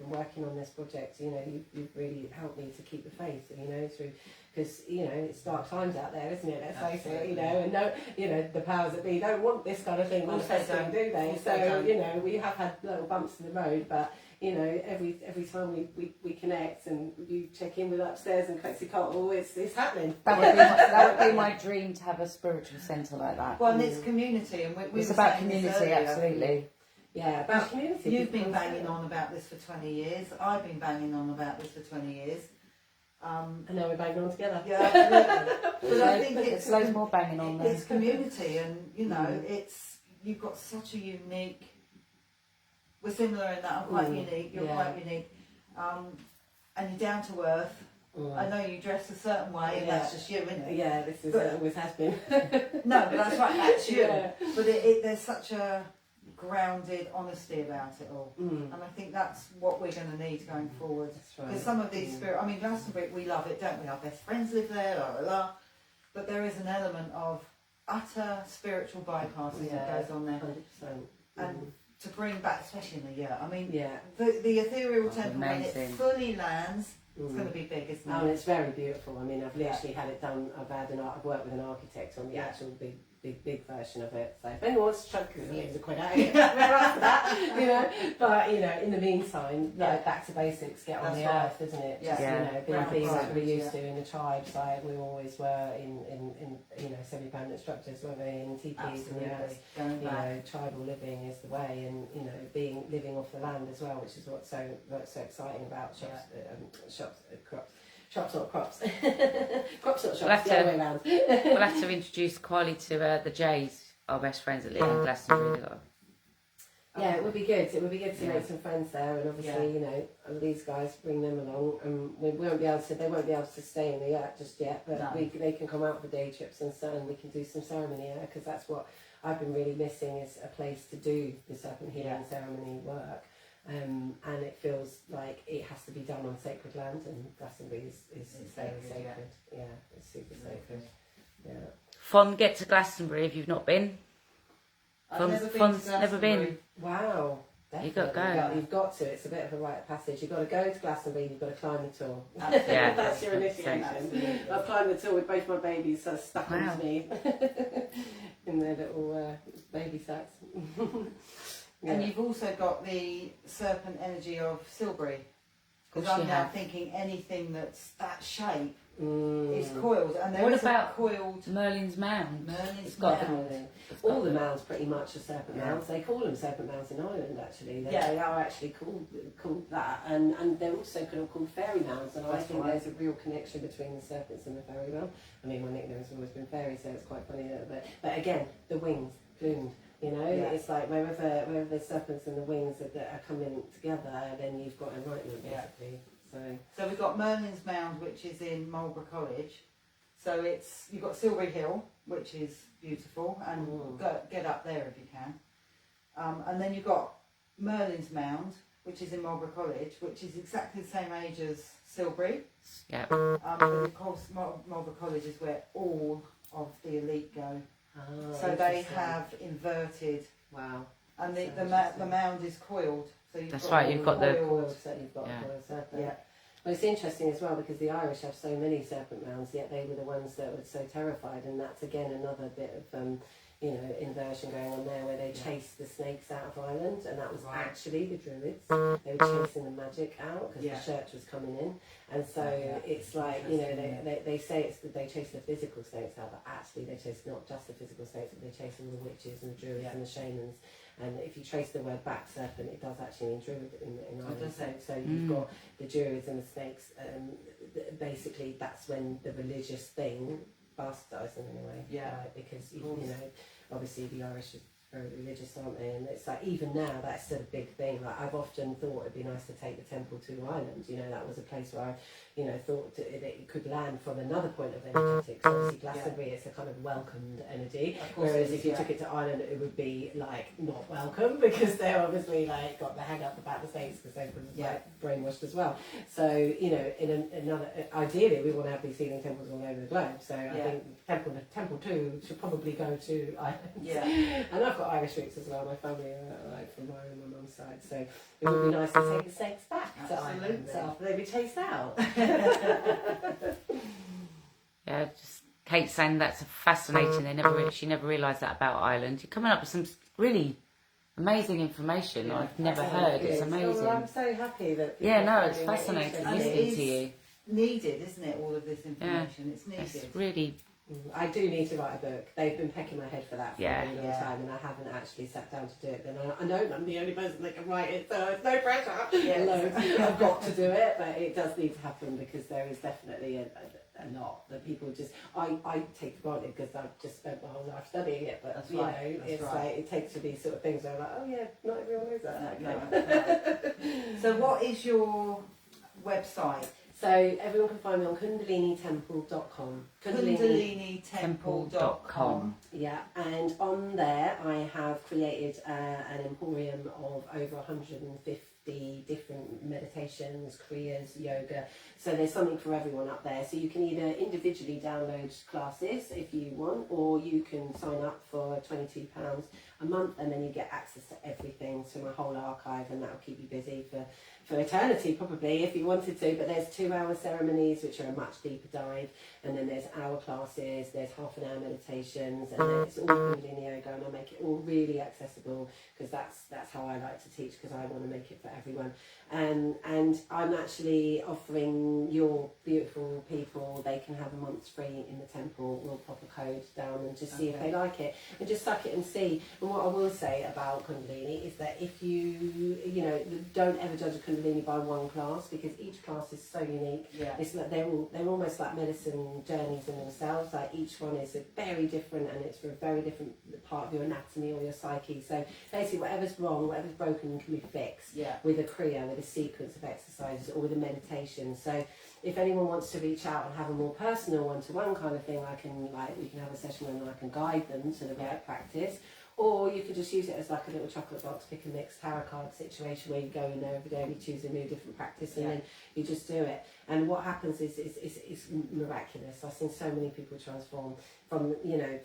working on this project. You know, you've really helped me to keep the faith. You know, through, because you know it's dark times out there, isn't it? Let's face it. You know, and no, you know the powers that be don't want this kind of thing manifesting, do they? So you know, we have had little bumps in the road, but. You know, every time we connect and you check in with upstairs and Quetzalcoatl, it's happening. That would be my dream, to have a spiritual centre like that. Well, and it's community, and we It's were about saying this community, earlier. absolutely. Yeah, about community. You've been banging on about this for 20 years. I've been banging on about this for 20 years. And now we're banging on together. Yeah, absolutely. But I think There's loads more banging on there. it's community, and you know, you've got such a unique. We're similar in that I'm quite unique. You're quite unique, and you're down to earth. I know you dress a certain way, and that's just you, isn't it? Yeah, this is always has been. No, but that's right, that's you. Yeah. But there's such a grounded honesty about it all, and I think that's what we're going to need going forward. That's right. Because some of these I mean, Glastonbury, we love it, don't we? Our best friends live there, la la la. But there is an element of utter spiritual bypassing that goes on there, 100%. and to bring back, especially in the year. I mean, Yeah. the ethereal temple, when it amazing. fully lands, it's going to be big, isn't it? Oh, and it's very beautiful. I mean, I've literally had it done. I've worked with an architect on the actual big version of it. So if anyone wants to try, because it's a quid out here, after that, you know. But you know, in the meantime, like back to basics, get on That's the right. earth, isn't it? Yeah. Just, you know, Ground being like we principles, used to in the tribes, like we always were in you know, semi-permanent structures, weren't we? In teepees and yurts. Going You back. know, tribal living is the way, and you know, living off the land as well, which is what's so exciting about shops, not crops. Crops, not shops. We'll have The other way around. We'll have to introduce Kwali to the Jays, our best friends that live in Glastonbury. Yeah, it would be good. It would be good to make some friends there, and obviously, you know, these guys, bring them along, and we won't be able to. They won't be able to stay in the yurt just yet, but they can come out for day trips and so, and we can do some ceremony there, because that's what I've been really missing, is a place to do the serpent healing ceremony work. And it feels like it has to be done on sacred land, and Glastonbury is very sacred. Yeah, it's super sacred. Yeah. Fon, get to Glastonbury if you've not been. Fon's never been. Wow. You've got to go. You've got to. It's a bit of a rite of passage. You've got to go to Glastonbury. You've got to climb the Tor. Yeah. That's your initiation. Absolutely. I've climbed the Tor with both my babies stuck onto me in their little baby sacks. And you've also got the serpent energy of Silbury. Because course I'm you now have. thinking anything that's that shape is coiled. And there What is about a coiled Merlin's Mound? Merlin's got mound. All the mounds pretty much are serpent mounds. They call them serpent mounds in Ireland, actually. They are actually called that, and they're also called fairy mounds. And I think there's a real connection between the serpents and the fairy realm. I mean, my nickname has always been fairy, so it's quite funny. But again, the wings plumed. You know, it's like wherever the serpents and the wings are coming together, then you've got enlightenment, basically. So we've got Merlin's Mound, which is in Marlborough College. So you've got Silbury Hill, which is beautiful, and get up there if you can. And then you've got Merlin's Mound, which is in Marlborough College, which is exactly the same age as Silbury. Yeah. But of course, Marlborough College is where all of the elite go. So they have inverted. Wow. And the, So the mound is coiled. So you've That's got right, you've got the- coiled, so you've got Yeah. a coiled serpent. Yeah. Well, it's interesting as well because the Irish have so many serpent mounds, yet they were the ones that were so terrified, and that's again another bit of inversion going on there, where they chased the snakes out of Ireland, and that was Right. actually the Druids. They were chasing the magic out because Yeah. the church was coming in, and so Yeah. it's like Interesting, they say it's that they chase the physical snakes out, but actually they chase not just the physical snakes, but they chase all the witches and the Druids and the shamans. And if you trace the word back serpent, it does actually mean Druid in Ireland. does it? So you've got the Druids and the snakes. Basically, that's when the religious thing bastardised them in a way. Yeah. Because you know, obviously the Irish are very religious, aren't they? And it's like even now that's still a big thing. Like I've often thought it'd be nice to take the temple to Ireland. You know, that was a place where I, thought that it could land from another point of energetic. So obviously Glastonbury, it's a kind of welcomed energy. Of course Whereas it is, if you yeah. took it to Ireland, it would be like not welcome because they're obviously like got the hang up about the States because they've been like brainwashed as well. So in another, ideally we want to have these healing temples all over the globe. So I think Temple 2 should probably go to Ireland. Yeah. And I've got Irish roots as well. My family are like from Ireland on my mum's side, so it would be nice to take the snakes back to Ireland Absolutely. after they be chased out. Yeah, just Kate saying that's fascinating. She never realised that about Ireland. You're coming up with some really amazing information I've never heard. It's amazing. Well, I'm so happy that. It's fascinating And it listening is to you. needed, isn't it? All of this information. It's needed. It's really. I do need to write a book. They've been pecking my head for that for a really long Yeah. time, and I haven't actually sat down to do it. And I know I'm the only person that can write it, so it's no pressure. Yes. Loads. I've got to do it, but it does need to happen because there is definitely a lot that people just I take for granted because I've just spent my whole life studying it. But That's you right. know, That's it's right. like it takes to these sort of things where I'm like, oh yeah, not everyone knows that. No, Okay. no. So what is your website? So everyone can find me on KundaliniTemple.com. KundaliniTemple.com. Yeah, and on there I have created an emporium of over 150 different meditations, kriyas, yoga. So there's something for everyone up there. So you can either individually download classes if you want, or you can sign up for £22 a month, and then you get access to everything, to my whole archive, and that'll keep you busy for eternity probably if you wanted to. But there's 2-hour ceremonies which are a much deeper dive, and then there's hour classes, there's half-an-hour meditations, and then it's all Kundalini yoga, and I make it all really accessible because that's how I like to teach, because I want to make it for everyone. And I'm actually offering your beautiful people, they can have a month free in the temple. We'll pop a code down and just see if they like it, and just suck it and see. And what I will say about Kundalini is that if you don't ever judge a Kundalini by one class, because each class is so unique. Yeah. It's like they're almost like medicine journeys in themselves. Like each one is very different, and it's for a very different part of your anatomy or your psyche. So basically, whatever's wrong, whatever's broken, can be fixed with a kriya, with a sequence of exercises, or with a meditation. So if anyone wants to reach out and have a more personal one-to-one kind of thing, we can have a session and I can guide them to the right practice. Or you could just use it as like a little chocolate box, pick and mix tarot card situation where you go in there every day and you choose a new different practice, and then you just do it. And what happens is miraculous. I've seen so many people transform from zero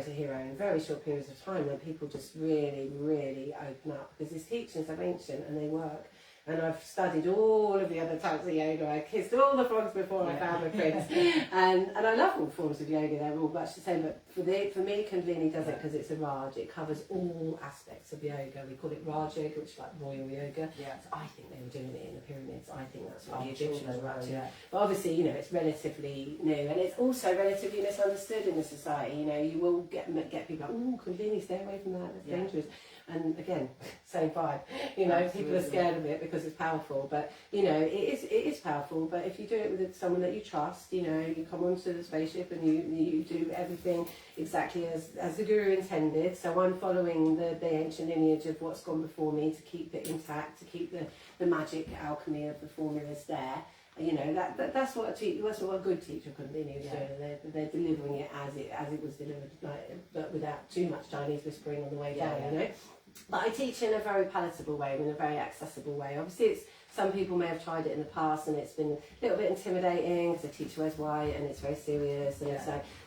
to hero in very short periods of time, when people just really, really open up, because these teachings are ancient and they work. And I've studied all of the other types of yoga. I kissed all the frogs before I found the prince. And I love all forms of yoga. They're all much the same. But for me, Kundalini does it because it's a Raj. It covers all aspects of yoga. We call it Raj yoga, which is like royal yoga. Yeah. So I think they were doing it in the pyramids. I think that's what the Egyptians were up to. But obviously, it's relatively new. And it's also relatively misunderstood in the society. You will get people like, oh, Kundalini, stay away from that. That's dangerous. And again, same vibe. People are scared of it because it's powerful, but it is powerful. But if you do it with someone that you trust, you come onto the spaceship and you do everything exactly as the guru intended. So I'm following the ancient lineage of what's gone before me to keep it intact, to keep the magic alchemy of the formulas there. That's what that's what a good teacher Kundalini is doing. They're delivering it as it was delivered, but without too much Chinese whispering on the way down. But I teach in a very palatable way, in a very accessible way. Obviously, some people may have tried it in the past and it's been a little bit intimidating because the teacher wears white and it's very serious. And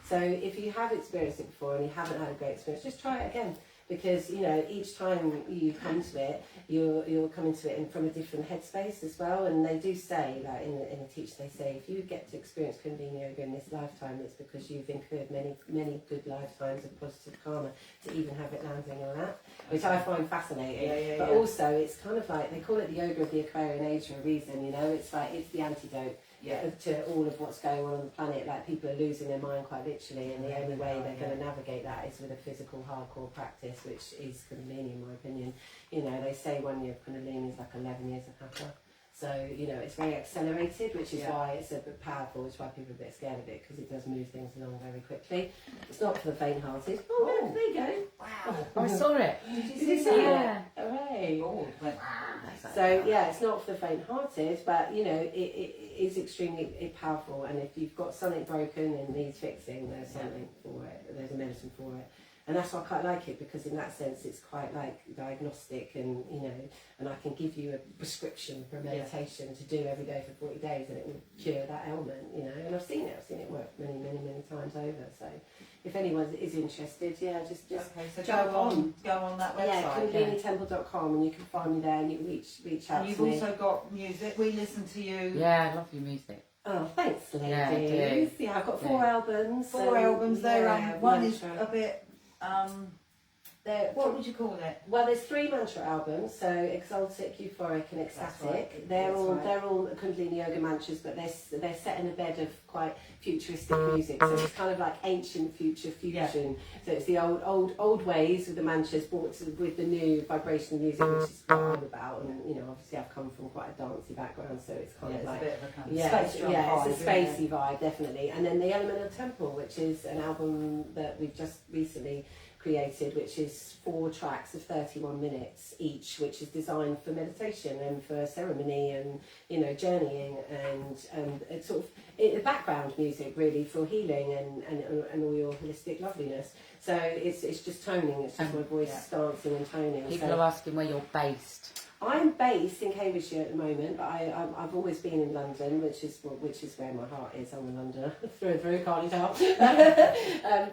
so if you have experienced it before and you haven't had a great experience, just try it again. because you know each time you come to it, you're coming to it from a different headspace as well. And they do say, like in the teach, they say if you get to experience Kundalini yoga in this lifetime, it's because you've incurred many good lifetimes of positive karma to even have it land in your lap, which I find fascinating. But also it's kind of like they call it the yoga of the Aquarian age for a reason. You know, it's like it's the antidote. To all of what's going on the planet. Like people are losing their mind quite literally, and the only way they're going to navigate that is with a physical hardcore practice, which is Kundalini in my opinion. You know, they say 1 year of Kundalini is like 11 years of Hatha. So, you know, it's very accelerated, which is why it's a bit powerful, which is why people are a bit scared of it, because it does move things along very quickly. It's not for the faint-hearted. Oh, no, there you go. Wow. I saw it. Did you see Yeah. it? Hooray. Oh, So, yeah, it's not for the faint-hearted, but, you know, it is extremely powerful. And if you've got something broken and needs fixing, there's something for it. There's a medicine for it. And that's why I quite like it, because in that sense it's quite like diagnostic, and you know, and I can give you a prescription for meditation to do every day for 40 days, and it will cure that ailment, you know. And I've seen it work many times over. So if anyone is interested, just okay, so go on that website. KundaliniTemple.com, and you can find me there, and you reach out And you've to me. also got music. We listen to you. Yeah, I love your music. Oh, thanks, ladies. Yeah, I do. Yeah, I've got 4 albums. Four albums. They're one is mantra. a bit. What would you call it? Well, there's 3 mantra albums, so exaltic, euphoric, and ecstatic. Right. They're all Kundalini yoga mantras, but they're set in a bed of quite futuristic music. So it's kind of like ancient future fusion. So it's the old ways of the mantras brought with the new vibrational music, which is what I'm about. And you know, obviously I've come from quite a dancey background, so it's kind of like a bit of a kind of it's a spacey vibe, definitely. And then the Elemental Temple, which is an album that we've just recently created, which is 4 tracks of 31 minutes each, which is designed for meditation and for ceremony and, you know, journeying, and it's sort of the background music really for healing and all your holistic loveliness. So it's just toning, it's just my voice dancing and toning. People are asking where you're based. I'm based in Cambridgeshire at the moment, but I've always been in London, which is where my heart is. I'm a Londoner through and through, can't you tell?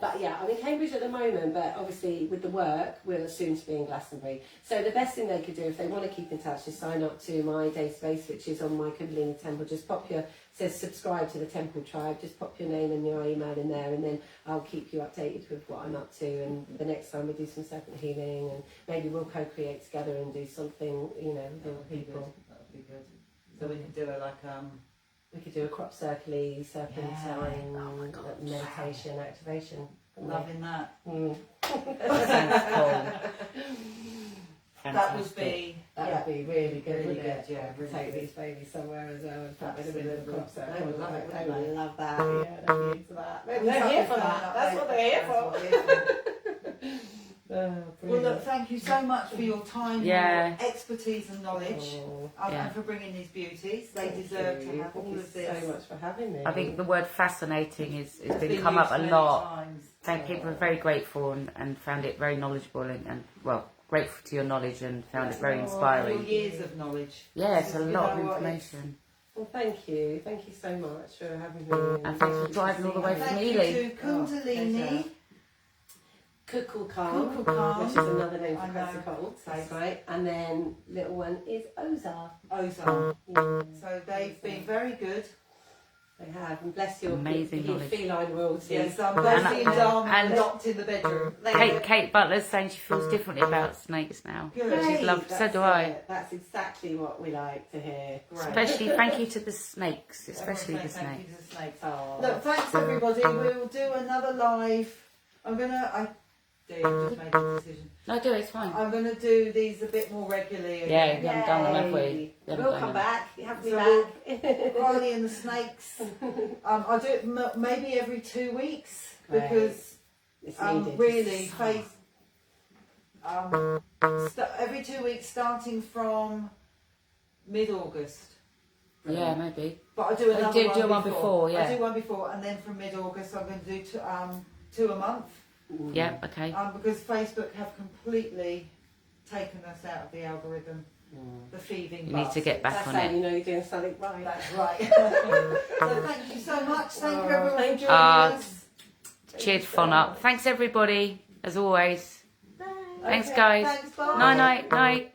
But yeah, I'm in Cambridge at the moment, but obviously with the work, we'll soon to be in Glastonbury. So the best thing they could do if they want to keep in touch is sign up to my database, which is on my Kundalini Temple. Just says subscribe to the Temple Tribe. Just pop your name and your email in there, and then I'll keep you updated with what I'm up to. And the next time we do some serpent healing, and maybe we'll co-create together and do something, you know, with people. That would be good. So we could do We could do a crop circle, serpentine, meditation, activation. loving that. Sounds cool. That would be really good. Really wouldn't good, it? yeah, I could really take good. these babies somewhere as well and put them in a bit of a crop circle. They would love it, They wouldn't would they? love that. Yeah, they'd be into that. They're They're here for coming that. up, That's what they're here for. That's what they're here for. Oh, Well, look, thank you so much for your time, Yeah. your expertise and knowledge, and for bringing these beauties. They deserve to have all of this. Thank you so much for having me. I think the word fascinating has It's been come up a used many lot. times. Thank people are very grateful and found it very knowledgeable and well, grateful to your knowledge and found it very Your inspiring. years of knowledge. Yeah, it's a You lot of know what, information. Well, thank you. Thank you so much for having me. And thanks for driving all the way from Thank you Ely. to Kundalini. Kukulkan, Kukulkan. which is another name I for know. Crescent Cult, That's right? And then little one is Ozar. Ozone. Yeah. So they've been very good. They have, and bless your Amazing your knowledge. feline royalty. Yes, blessing Dharma and- locked in the bedroom. Kate Butler's saying she feels differently about snakes now. Good. She's loved. So That's do I. it. That's exactly what we like to hear. Great. Especially thank you to the snakes, especially the Everyone say thank snakes. you to the snakes. Oh. Look, thanks everybody. We'll do another live. Dave just made a decision. No, do it, it's fine. I'm going to do these a bit more regularly. Yeah, again. you haven't done them, have we? Yay. You haven't We'll done come them. back. You have to be So- back. Kwali and the snakes. I'll do it maybe every 2 weeks Great. because It's needed. really face every 2 weeks starting from mid-August. Yeah, maybe. But I do Oh, another you do one one before, yeah. I do one before, and then from mid-August I'm going to do two a month. Yeah, okay. Because Facebook have completely taken us out of the algorithm. The feeding. You need to get back That's on how it. you know you're doing something right. That's right. So thank you so much. Thank you everyone for joining us. Cheered Fon up. Thanks everybody, as always. Bye. Thanks, Okay, guys. thanks, bye. Night, night, night.